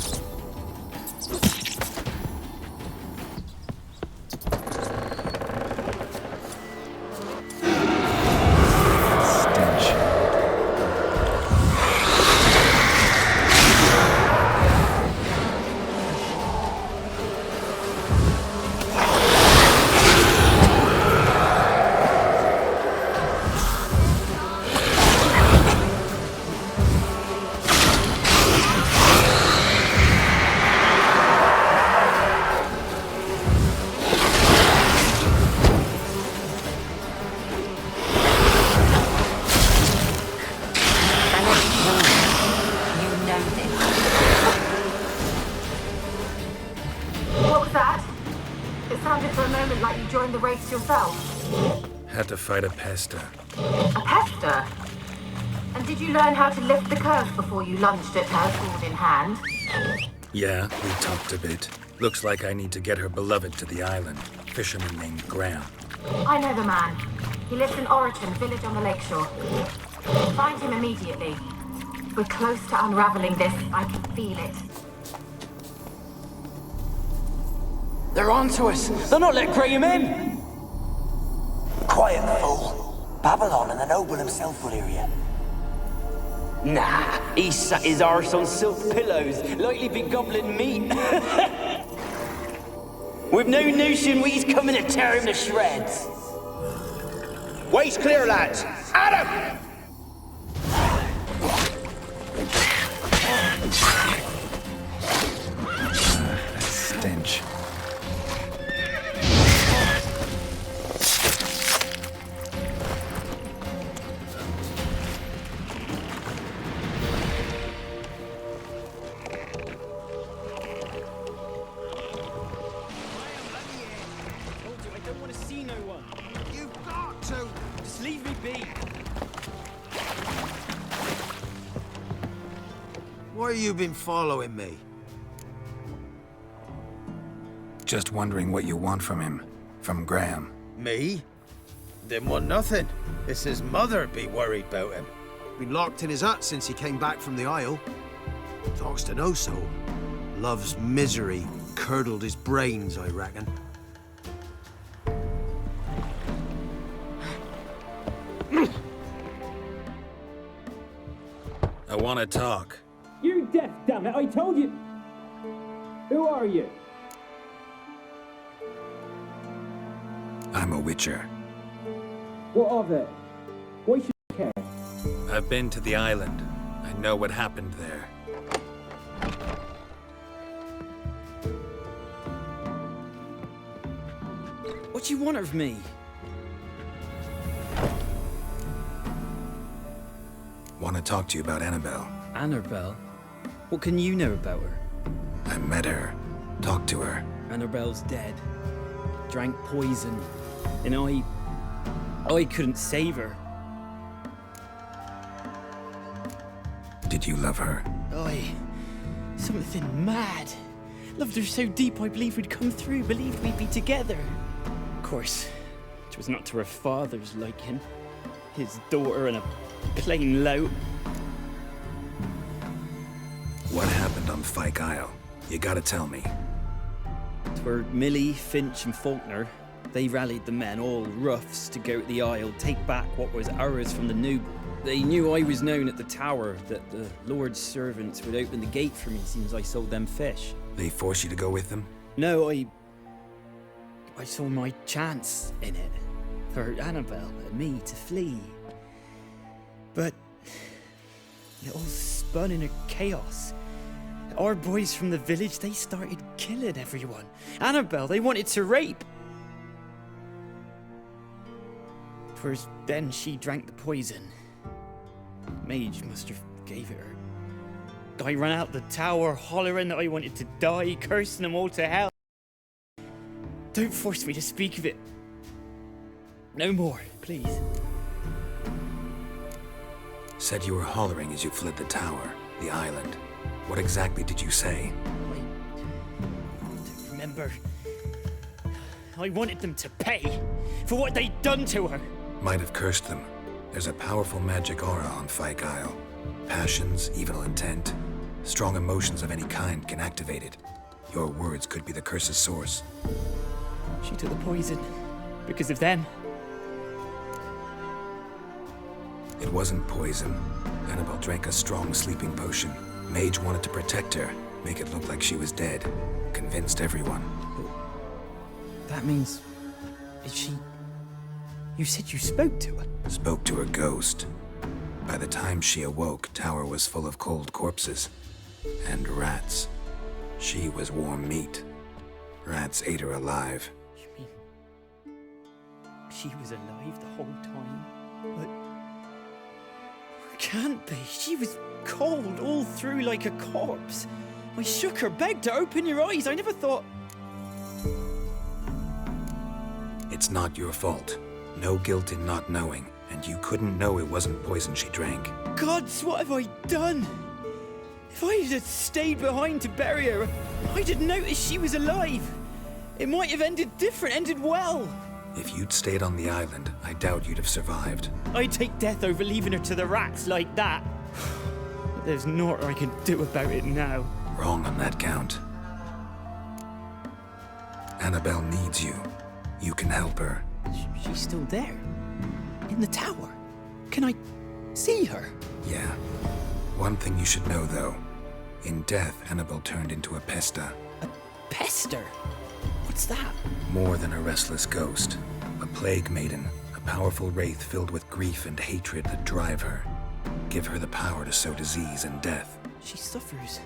joined the race yourself? Had to fight a pester. A pester? An And did you learn how to lift the curve before you lunged at her, sword in hand? Yeah, we talked a bit. Looks like I need to get her beloved to the island. Fisherman named Graham. I know the man. He lives in Oriton, village on the lakeshore. Find him immediately. We're close to unraveling this. I can feel it. They're onto us. They'll not let Graham in. Quiet, fool. Babylon and the noble himself will hear you. Nah, he sat his arse on silk pillows, likely be gobbling meat. With no notion we's coming to tear him to shreds. Waist clear, lads! Adam! Stench. Why you been following me? Just wondering what you want from him. From Graham. Me? Didn't want nothing. It's his mother be worried about him. Been locked in his hut since he came back from the Isle. Talks to no soul. Love's misery curdled his brains, I reckon. I want to talk. You deaf, damn it! I told you! Who are you? I'm a witcher. What of it? Why should you care? I've been to the island. I know what happened there. What do you want of me? Want to talk to you about Annabelle. Annabelle? What can you know about her? I met her. Talked to her. Annabelle's dead. Drank poison. And I couldn't save her. Did you love her? Something mad. Loved her so deep I believed we'd come through, believed we'd be together. Of course, it was not to her father's liking. His daughter and a plain lout. What happened on Fyke Isle? You gotta tell me. Twere Millie, Finch and Faulkner. They rallied the men, all roughs, to go to the Isle, take back what was ours from the noob. They knew I was known at the tower, that the Lord's servants would open the gate for me since I sold them fish. They forced you to go with them? No, I saw my chance in it. For Annabelle and me to flee. But it all spun in a chaos. Our boys from the village, they started killing everyone. Annabelle, they wanted to rape. 'Twas then she drank the poison. Mage must have gave it her. I ran out the tower, hollering that I wanted to die, cursing them all to hell. Don't force me to speak of it. No more, please. Said you were hollering as you fled the tower, the island. What exactly did you say? I don't remember. I wanted them to pay for what they'd done to her. Might have cursed them. There's a powerful magic aura on Fyke Isle. Passions, evil intent, strong emotions of any kind can activate it. Your words could be the curse's source. She took the poison because of them. It wasn't poison. Annabelle drank a strong sleeping potion. Mage wanted to protect her, make it look like she was dead. Convinced everyone. That means... Is she... You said you spoke to her? Spoke to her ghost. By the time she awoke, Tower was full of cold corpses. And rats. She was warm meat. Rats ate her alive. You mean... She was alive the whole time? But... Can't be. She was cold all through like a corpse. I shook her, begged her, open your eyes. I never thought... It's not your fault. No guilt in not knowing, and you couldn't know it wasn't poison she drank. Gods, what have I done? If I had stayed behind to bury her, I'd have noticed she was alive. It might have ended different, ended well. If you'd stayed on the island, I doubt you'd have survived. I'd take death over leaving her to the rats like that. But there's naught I can do about it now. Wrong on that count. Annabelle needs you. You can help her. She's still there. In the tower. Can I see her? Yeah. One thing you should know, though. In death, Annabelle turned into a pesta. A pester? What's that? More than a restless ghost. A plague maiden. A powerful wraith filled with grief and hatred that drive her. Give her the power to sow disease and death. She suffers.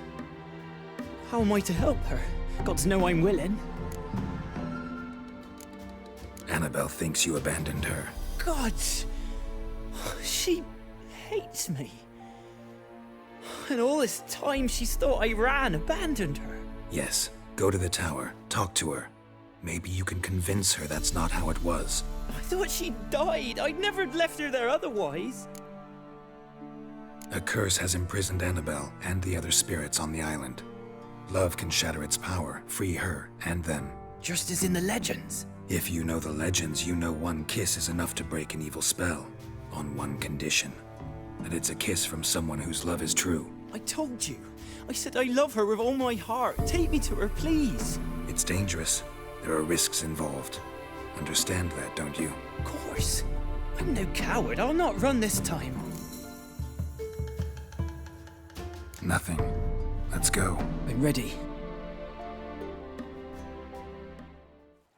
How am I to help her? Gods know I'm willing. Annabelle thinks you abandoned her. Gods! She hates me. And all this time she's thought I abandoned her. Yes, go to the tower, talk to her. Maybe you can convince her that's not how it was. I thought she died. I'd never have left her there otherwise. A curse has imprisoned Annabelle and the other spirits on the island. Love can shatter its power, free her and them. Just as in the legends. If you know the legends, you know one kiss is enough to break an evil spell. On one condition. That it's a kiss from someone whose love is true. I told you. I said I love her with all my heart. Take me to her, please. It's dangerous. There are risks involved. Understand that, don't you? Of course. I'm no coward. I'll not run this time. Nothing. Let's go. I'm ready.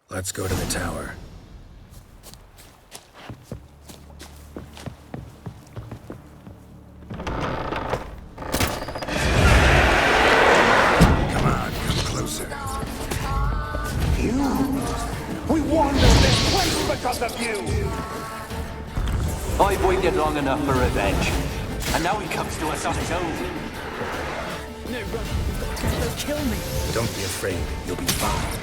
Let's go to the tower. Come on, come closer. We wandered this place because of you! I've waited long enough for revenge. And now he comes to us on his own. No, run. They'll kill me. Don't be afraid. You'll be fine.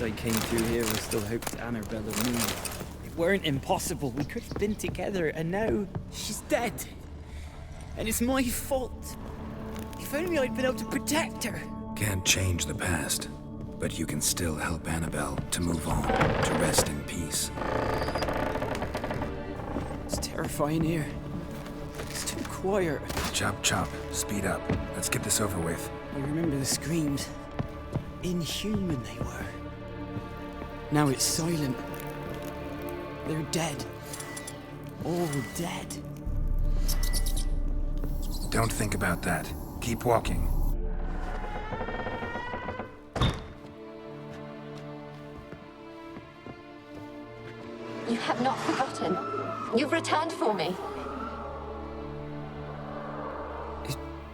I came through here, I still hoped Annabelle knew. It weren't impossible. We could have been together, and now she's dead. And it's my fault. If only I'd been able to protect her. Can't change the past, but you can still help Annabelle to move on, to rest in peace. It's terrifying here. It's too quiet. Chop, chop. Speed up. Let's get this over with. I remember the screams. Inhuman they were. Now it's silent. They're dead. All dead. Don't think about that. Keep walking. You have not forgotten. You've returned for me.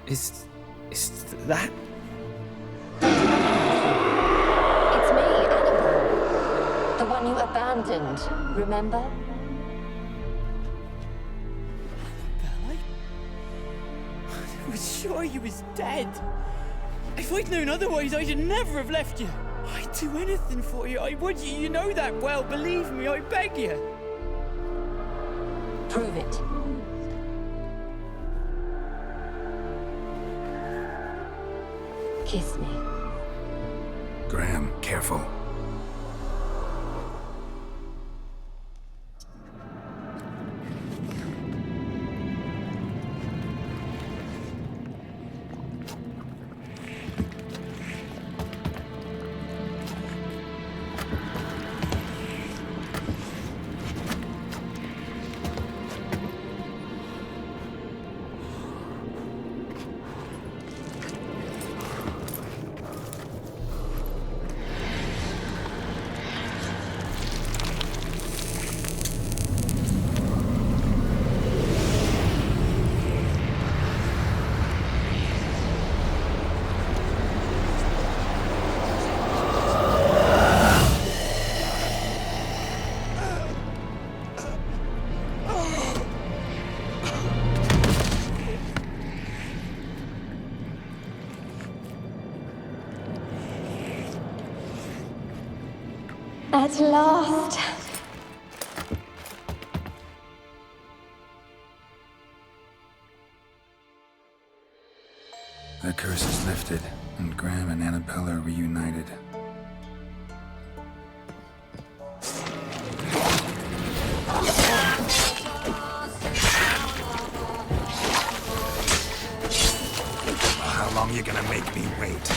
Is that? It's me, Annabelle. The one you abandoned, remember? I was sure you was dead. If I'd known otherwise, I'd never have left you. I'd do anything for you. I would. You know that well. Believe me, I beg you. Prove it. Kiss me. Graham, careful. At last. The curse is lifted, and Graham and Annabella are reunited. How long you gonna make me wait?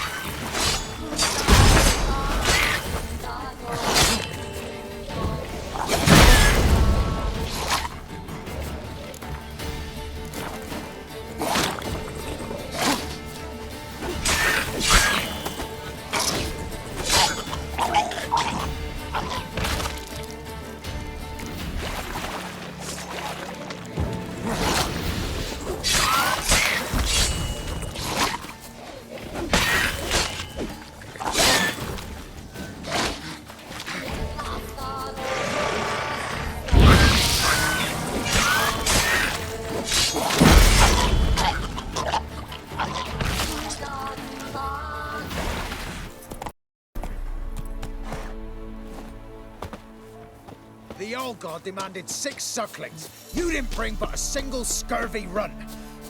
The Old God demanded 6 sucklings. You didn't bring but a single scurvy run.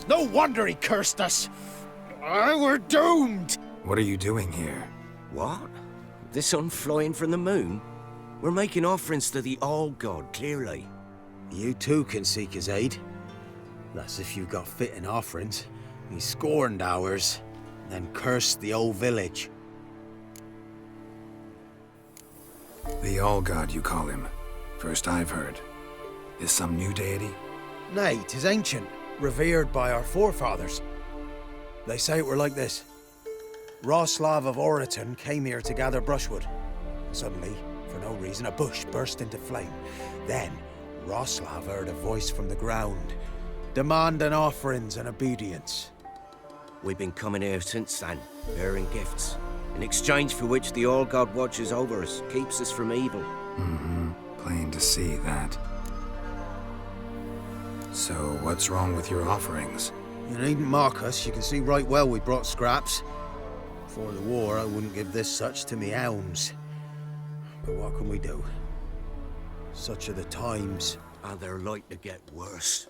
No wonder he cursed us. We're doomed! What are you doing here? What? The sun flying from the moon? We're making offerings to the Old God, clearly. You too can seek his aid. That's if you've got fitting offerings. He scorned ours, then cursed the old village. The All-God, you call him. First I've heard. Is some new deity? Nay, 'tis ancient, revered by our forefathers. They say it were like this. Roslav of Oriton came here to gather brushwood. Suddenly, for no reason, a bush burst into flame. Then, Roslav heard a voice from the ground, demanding offerings and obedience. We've been coming here since then, bearing gifts, in exchange for which the All-God watches over us, keeps us from evil. Mm-hmm. Plain to see that. So, what's wrong with your offerings? You needn't mock us. You can see right well we brought scraps. Before the war, I wouldn't give this such to me elms. But what can we do? Such are the times. And they're like to get worse.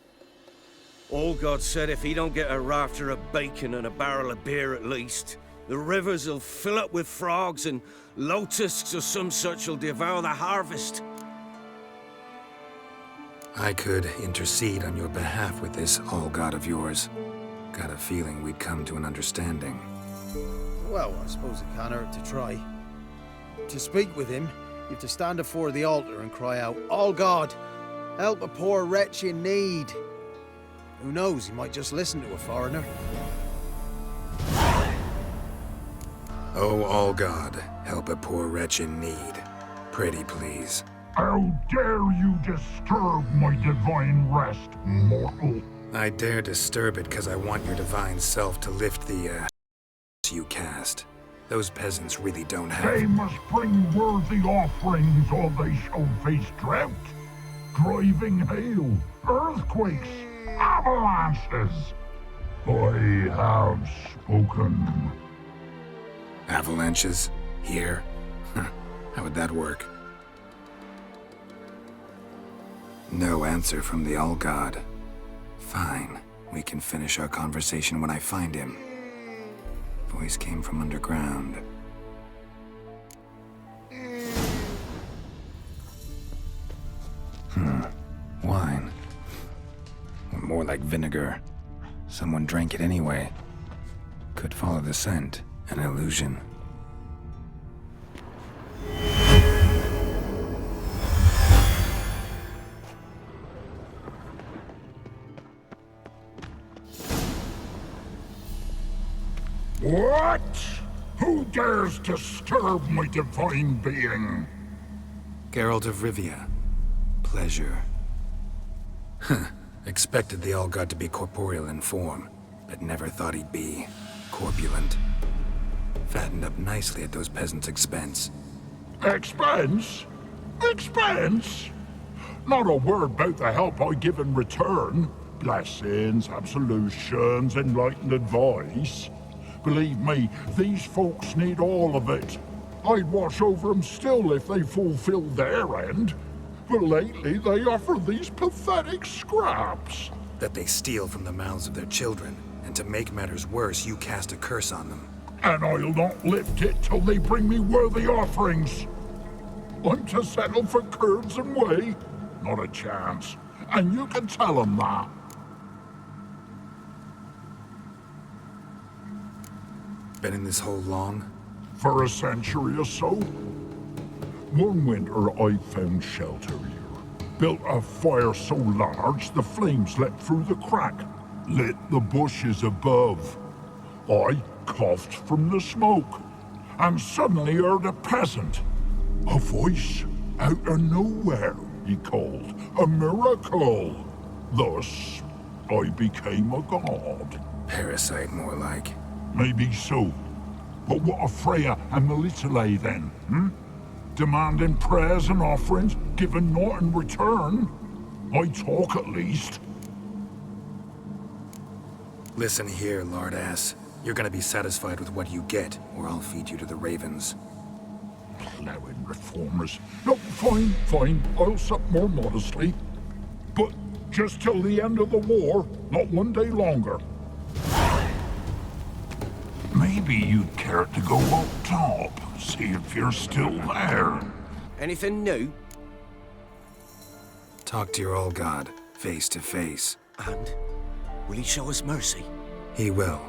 All-God said if he don't get a rafter of bacon and a barrel of beer at least, the rivers will fill up with frogs and locusts or some such will devour the harvest. I could intercede on your behalf with this All-God of yours. Got a feeling we'd come to an understanding. Well, I suppose it can't hurt to try. To speak with him, you have to stand before the altar and cry out, "All God, help a poor wretch in need." Who knows, he might just listen to a foreigner. Oh, All-God, help a poor wretch in need. Pretty please. How dare you disturb my divine rest, mortal? I dare disturb it because I want your divine self to lift the, you cast. Those peasants really don't have... They must bring worthy offerings or they shall face drought, driving hail, earthquakes, avalanches. I have spoken. Avalanches? Here? How would that work? No answer from the All-God. Fine. We can finish our conversation when I find him. Voice came from underground. Wine. Or more like vinegar. Someone drank it anyway. Could follow the scent. An illusion. What? Who dares disturb my divine being? Geralt of Rivia. Pleasure. Expected the All-God to be corporeal in form, but never thought he'd be corpulent. Fattened up nicely at those peasants' expense. Expense? Expense? Not a word about the help I give in return. Blessings, absolutions, enlightened advice. Believe me, these folks need all of it. I'd watch over them still if they fulfilled their end. But lately they offer these pathetic scraps. That they steal from the mouths of their children, and to make matters worse, you cast a curse on them. And I'll not lift it till they bring me worthy offerings. I'm to settle for curds and whey? Not a chance. And you can tell them that. Been in this hole long? For a century or so. One winter I found shelter here. Built a fire so large the flames leapt through the crack, lit the bushes above. I coughed from the smoke, and suddenly heard a peasant. A voice out of nowhere, he called. A miracle. Thus, I became a god. Parasite, more like. Maybe so. But what of Freya and Melitele then, Demanding prayers and offerings, giving naught in return? I talk at least. Listen here, lard ass. You're gonna be satisfied with what you get, or I'll feed you to the ravens. Plowing reformers. No, fine. I'll sup more modestly. But just till the end of the war, not one day longer. Maybe you'd care to go up top, see if you're still there. Anything new? Talk to your old god, face to face. And? Will he show us mercy? He will.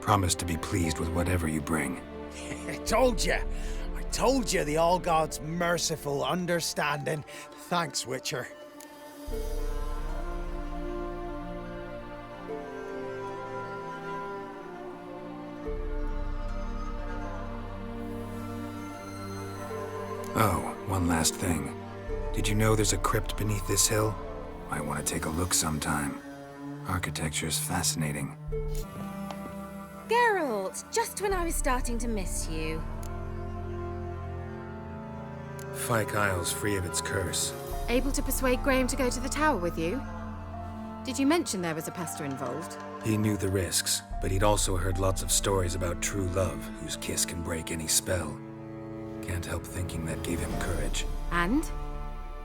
Promise to be pleased with whatever you bring. I told you the All-God's merciful, understanding. Thanks, Witcher. Oh, one last thing. Did you know there's a crypt beneath this hill? Might want to take a look sometime. Architecture's fascinating. Geralt, just when I was starting to miss you. Fyke Isle's free of its curse. Able to persuade Graham to go to the tower with you? Did you mention there was a pester involved? He knew the risks, but he'd also heard lots of stories about true love, whose kiss can break any spell. Can't help thinking that gave him courage. And?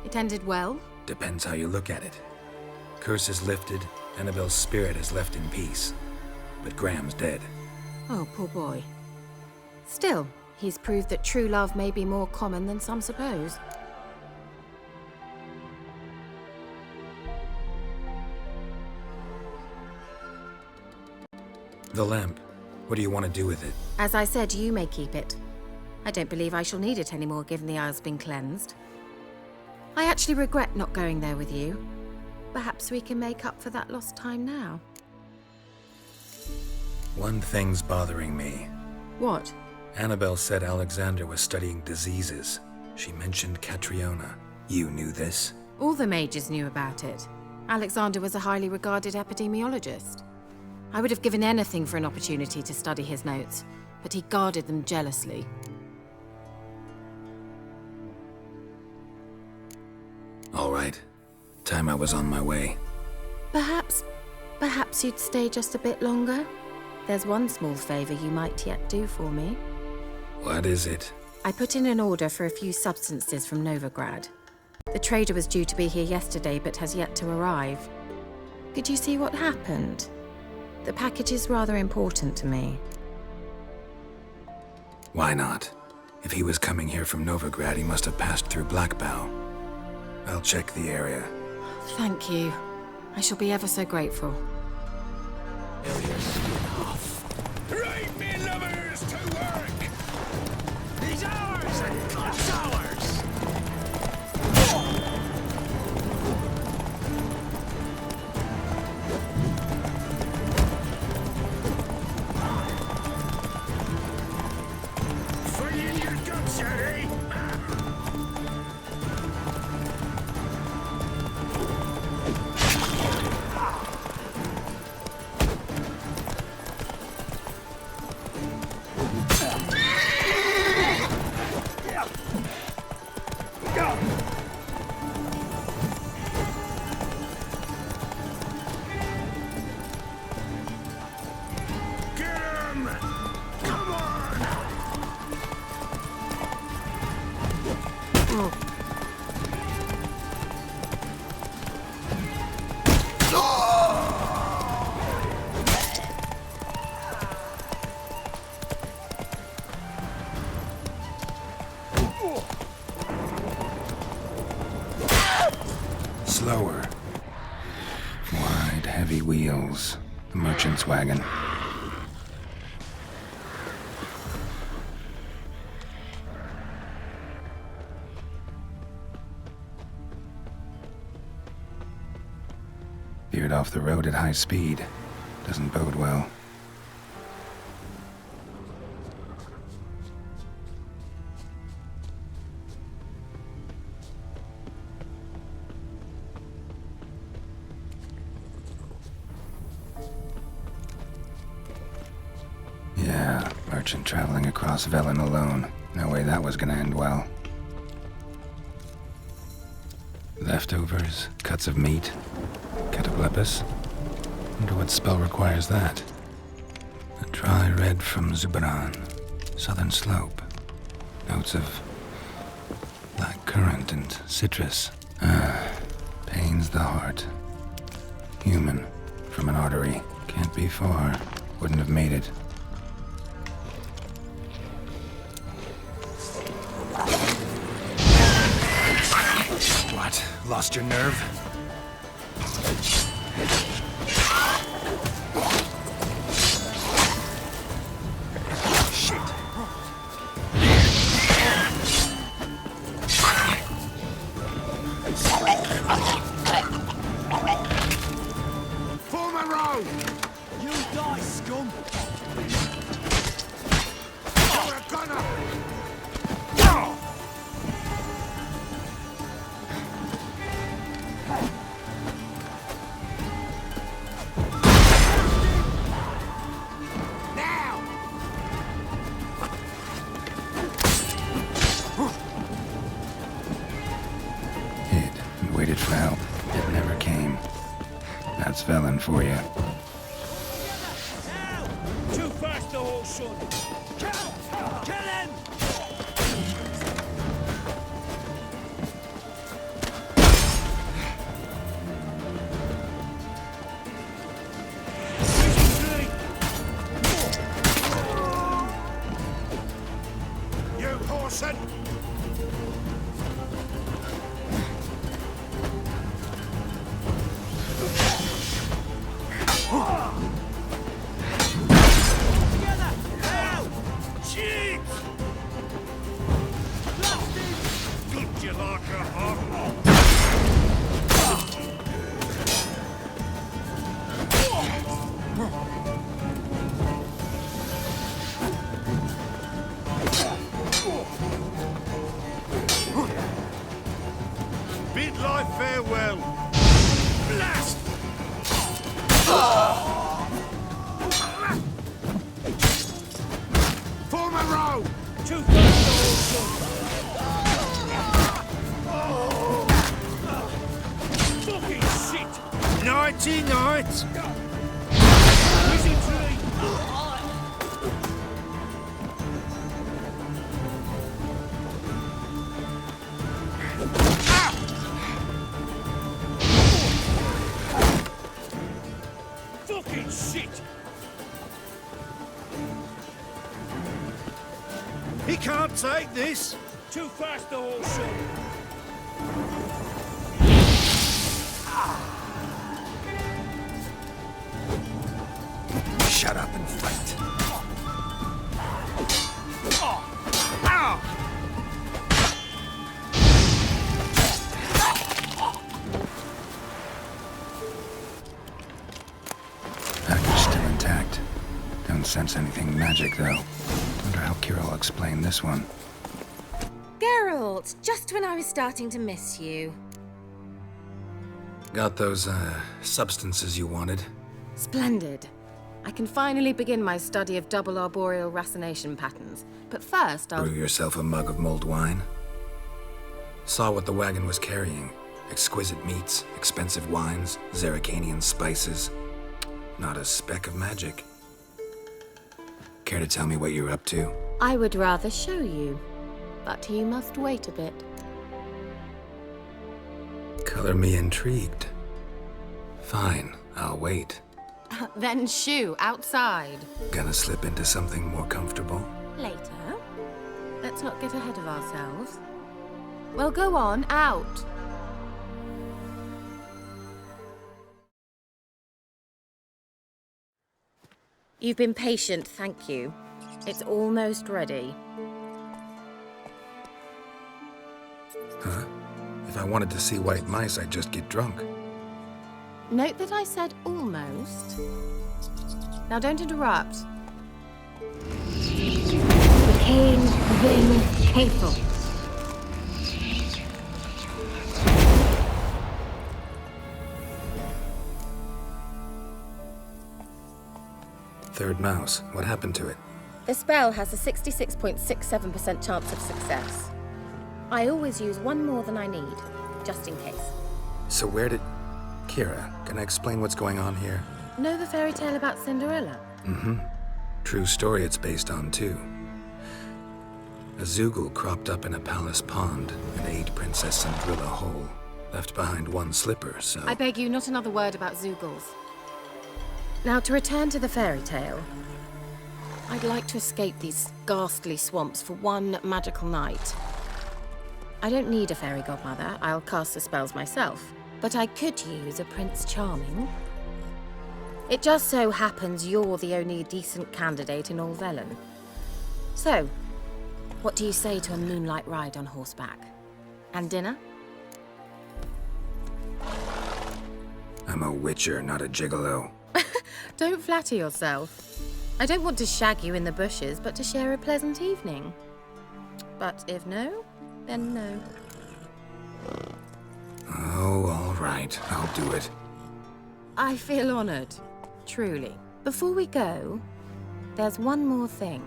It ended well? Depends how you look at it. Curse is lifted, Annabelle's spirit is left in peace. But Graham's dead. Oh, poor boy. Still, he's proved that true love may be more common than some suppose. The lamp. What do you want to do with it? As I said, you may keep it. I don't believe I shall need it anymore, given the Isle's been cleansed. I actually regret not going there with you. Perhaps we can make up for that lost time now. One thing's bothering me. What? Annabelle said Alexander was studying diseases. She mentioned Catriona. You knew this? All the mages knew about it. Alexander was a highly regarded epidemiologist. I would have given anything for an opportunity to study his notes, but he guarded them jealously. All right. Time I was on my way. Perhaps you'd stay just a bit longer? There's one small favor you might yet do for me. What is it? I put in an order for a few substances from Novigrad. The trader was due to be here yesterday, but has yet to arrive. Could you see what happened? The package is rather important to me. Why not? If he was coming here from Novigrad, he must have passed through Blackbow. I'll check the area. Thank you. I shall be ever so grateful. Right, me lovers, to work! He's ours and God's ours! For you and your guts, eh? slower. Wide, heavy wheels. The merchant's wagon. Veered off the road at high speed. Doesn't bode well. Yeah, merchant traveling across Velen alone. No way that was gonna end well. Leftovers, cuts of meat, cataplepis. Wonder what spell requires that. A dry red from Zubaran, southern slope. Notes of black currant and citrus. Pains the heart. Human, from an artery. Can't be far. Wouldn't have made it. What? Lost your nerve? Shit. Form a row! You die, scum! You're a gunner! Hid and waited for help. It never came. That's Velen for you. Too fast, the whole son. Kill him! You whoreson! Bid life farewell. Blast! Form a row! Too fast, the whole son. Fucking shit! Nighty night! Easy tree! Fucking shit! He can't take this! Too fast, the whole son. Shut up and fight. Package still intact. Don't sense anything magic, though. Wonder how Kira will explain this one. Geralt, just when I was starting to miss you. Got those, substances you wanted? Splendid. I can finally begin my study of double arboreal racination patterns. But first, I'll... Brew yourself a mug of mulled wine? Saw what the wagon was carrying. Exquisite meats, expensive wines, Zerrikanian spices. Not a speck of magic. Care to tell me what you're up to? I would rather show you. But you must wait a bit. Color me intrigued. Fine, I'll wait. Then shoo, outside. Gonna slip into something more comfortable? Later. Let's not get ahead of ourselves. Well, go on, out. You've been patient, thank you. It's almost ready. Huh? If I wanted to see white mice, I'd just get drunk. Note that I said almost. Now don't interrupt. Cain, Vin, Hathel. Third mouse. What happened to it? The spell has a 66.67% chance of success. I always use one more than I need, just in case. So where did... Kira, can I explain what's going on here? Know the fairy tale about Cinderella? Mm-hmm. True story it's based on, too. A Zoogle cropped up in a palace pond and ate Princess Cinderella whole. Left behind one slipper, so... I beg you, not another word about Zoogles. Now, to return to the fairy tale, I'd like to escape these ghastly swamps for one magical night. I don't need a fairy godmother, I'll cast the spells myself, but I could use a Prince Charming. It just so happens you're the only decent candidate in all Velen. So, what do you say to a moonlight ride on horseback? And dinner? I'm a witcher, not a gigolo. Don't flatter yourself. I don't want to shag you in the bushes, but to share a pleasant evening. But if no, then no. Oh, all right. I'll do it. I feel honored. Truly. Before we go, there's one more thing.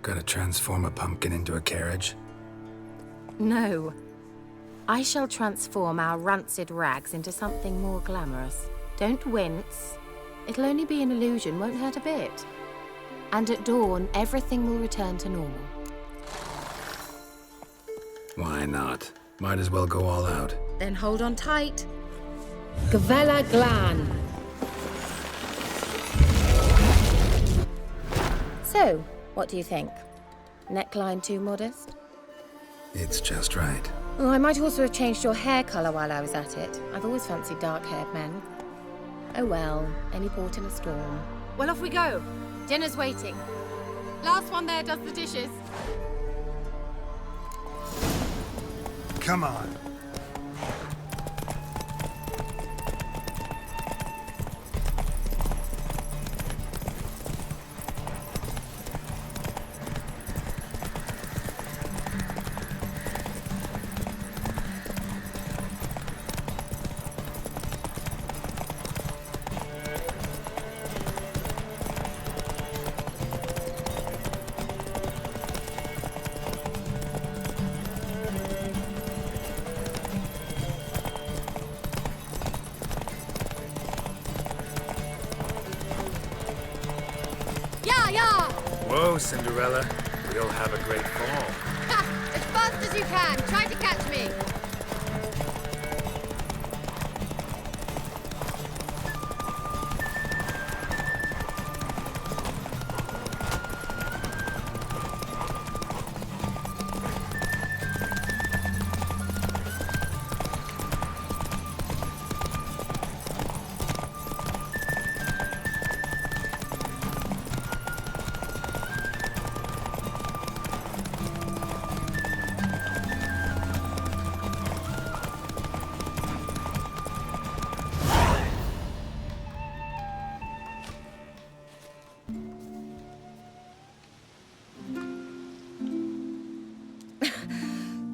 Gotta transform a pumpkin into a carriage? No. I shall transform our rancid rags into something more glamorous. Don't wince. It'll only be an illusion, won't hurt a bit. And at dawn, everything will return to normal. Why not? Might as well go all out. Then hold on tight. Gavella Glan. So, what do you think? Neckline too modest? It's just right. Oh, I might also have changed your hair colour while I was at it. I've always fancied dark-haired men. Oh well, any port in a storm. Well, off we go. Dinner's waiting. Last one there does the dishes. Come on. Whoa, Cinderella. We'll have a great fall. Ha! As fast as you can. Try to catch me.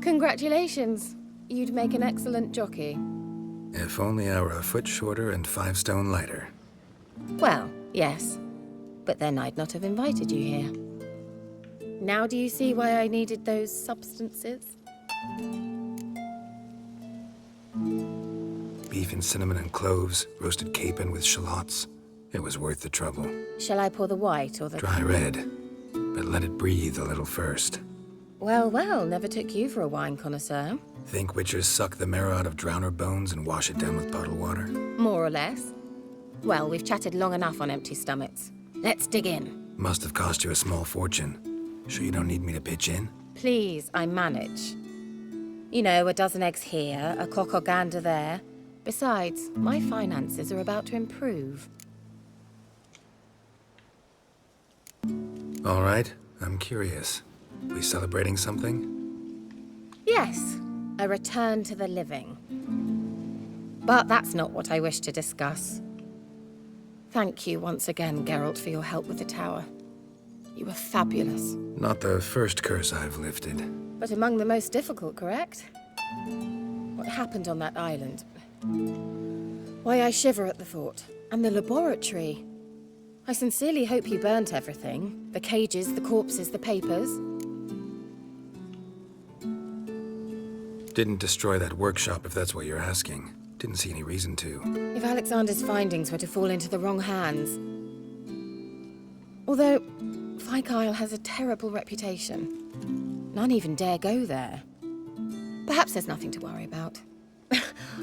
Congratulations. You'd make an excellent jockey. If only I were a foot shorter and 5 stone lighter. Well, yes. But then I'd not have invited you here. Now do you see why I needed those substances? Beef and cinnamon and cloves, roasted capon with shallots. It was worth the trouble. Shall I pour the white or the... Dry red, but let it breathe a little first. Well, well, never took you for a wine connoisseur. Think witchers suck the marrow out of drowner bones and wash it down with bottled water? More or less. Well, we've chatted long enough on empty stomachs. Let's dig in. Must have cost you a small fortune. Sure you don't need me to pitch in? Please, I manage. You know, a dozen eggs here, a cock or gander there. Besides, my finances are about to improve. All right, I'm curious. We celebrating something? Yes, a return to the living. But that's not what I wish to discuss. Thank you once again, Geralt, for your help with the tower. You were fabulous. Not the first curse I've lifted. But among the most difficult, correct? What happened on that island? Why, I shiver at the thought. And the laboratory. I sincerely hope you burnt everything. The cages, the corpses, the papers. Didn't destroy that workshop, if that's what you're asking. Didn't see any reason to. If Alexander's findings were to fall into the wrong hands... Although, Fyke Isle has a terrible reputation. None even dare go there. Perhaps there's nothing to worry about.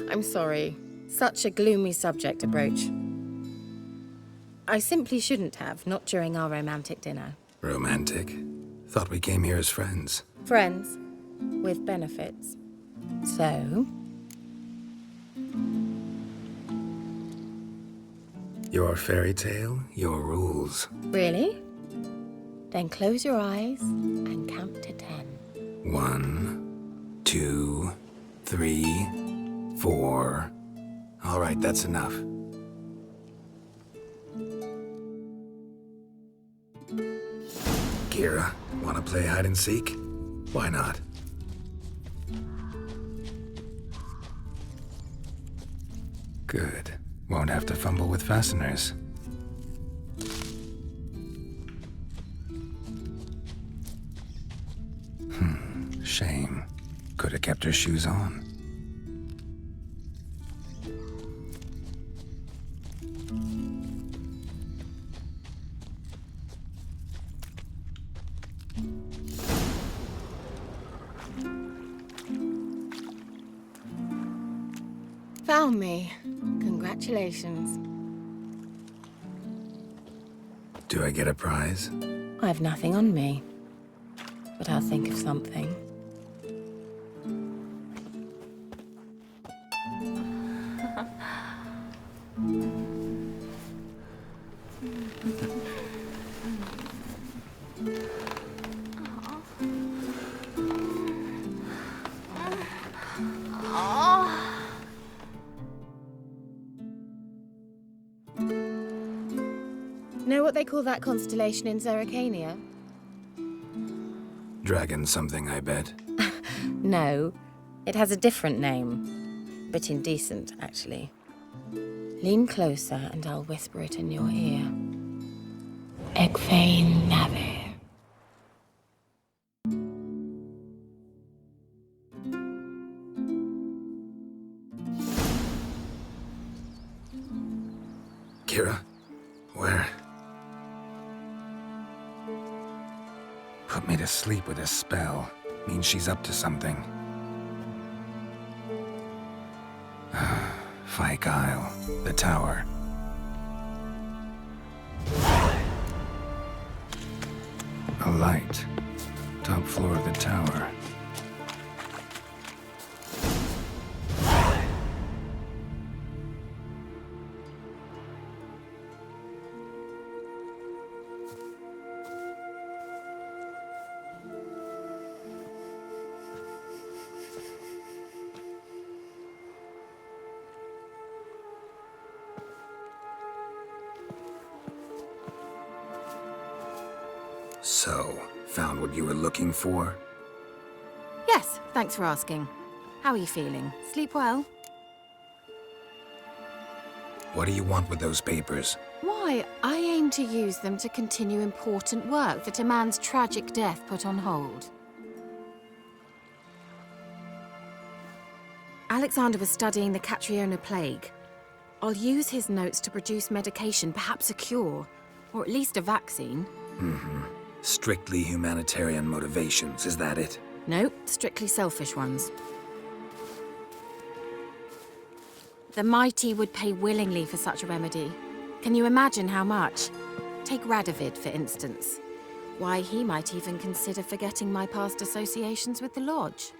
I'm sorry. Such a gloomy subject to broach. I simply shouldn't have, not during our romantic dinner. Romantic? Thought we came here as friends. Friends, with benefits. So? Your fairy tale, your rules. Really? Then close your eyes and count to 10. 1, 2, 3, 4. All right, that's enough. Kira, wanna play hide and seek? Why not? Good. Won't have to fumble with fasteners. Shame. Could have kept her shoes on. Found me. Congratulations. Do I get a prize? I've nothing on me. But I'll think of something. Know what they call that constellation in Zerrikania? Dragon something, I bet. No, it has a different name. Bit indecent, actually. Lean closer and I'll whisper it in your ear. Ep4 Nave. Kira? Where? Put me to sleep with a spell. Means she's up to something. Fyke Isle. The tower. A light. Top floor of the tower. So, found what you were looking for? Yes, thanks for asking. How are you feeling? Sleep well? What do you want with those papers? Why, I aim to use them to continue important work that a man's tragic death put on hold. Alexander was studying the Catriona plague. I'll use his notes to produce medication, perhaps a cure, or at least a vaccine. Strictly humanitarian motivations, is that it? No, strictly selfish ones. The mighty would pay willingly for such a remedy. Can you imagine how much? Take Radovid, for instance. Why, he might even consider forgetting my past associations with the Lodge.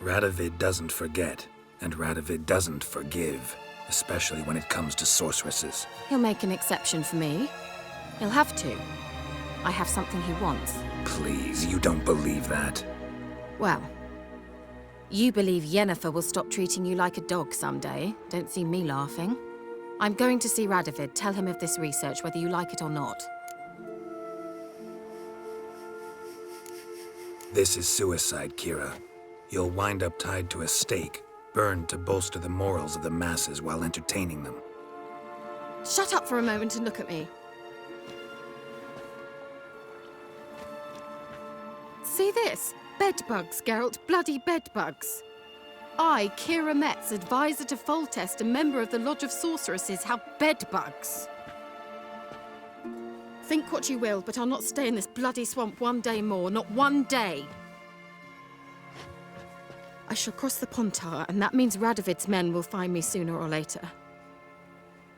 Radovid doesn't forget, and Radovid doesn't forgive. especially when it comes to sorceresses. He'll make an exception for me. He'll have to. I have something he wants. Please, you don't believe that. Well, you believe Yennefer will stop treating you like a dog someday. Don't see me laughing. I'm going to see Radovid, tell him of this research, whether you like it or not. This is suicide, Kira. You'll wind up tied to a stake, burned to bolster the morals of the masses while entertaining them. Shut up for a moment and look at me. See this? Bedbugs, Geralt. Bloody bedbugs. I, Kira Metz, advisor to Foltest, a member of the Lodge of Sorceresses, have bedbugs. Think what you will, but I'll not stay in this bloody swamp one day more. Not one day. I shall cross the Pontar, and that means Radovid's men will find me sooner or later.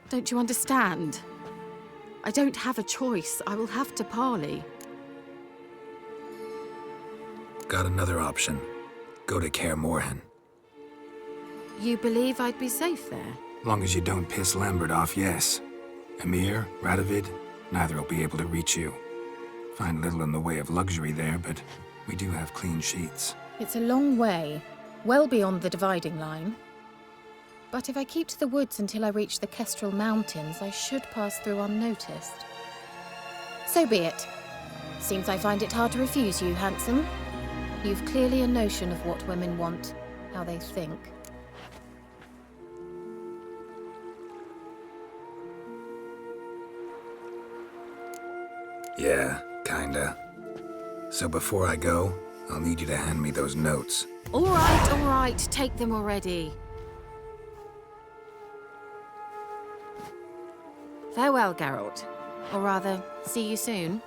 Don't you understand? I don't have a choice. I will have to parley. Got another option. Go to Kaer Morhen. You believe I'd be safe there? Long as you don't piss Lambert off, yes. Emir, Radovid, neither will be able to reach you. Find little in the way of luxury there, but we do have clean sheets. It's a long way, well beyond the dividing line. But if I keep to the woods until I reach the Kestrel Mountains, I should pass through unnoticed. So be it. Seems I find it hard to refuse you, handsome. You've clearly a notion of what women want, how they think. Yeah, kinda. So before I go, I'll need you to hand me those notes. All right, take them already. Farewell, Geralt. Or rather, see you soon.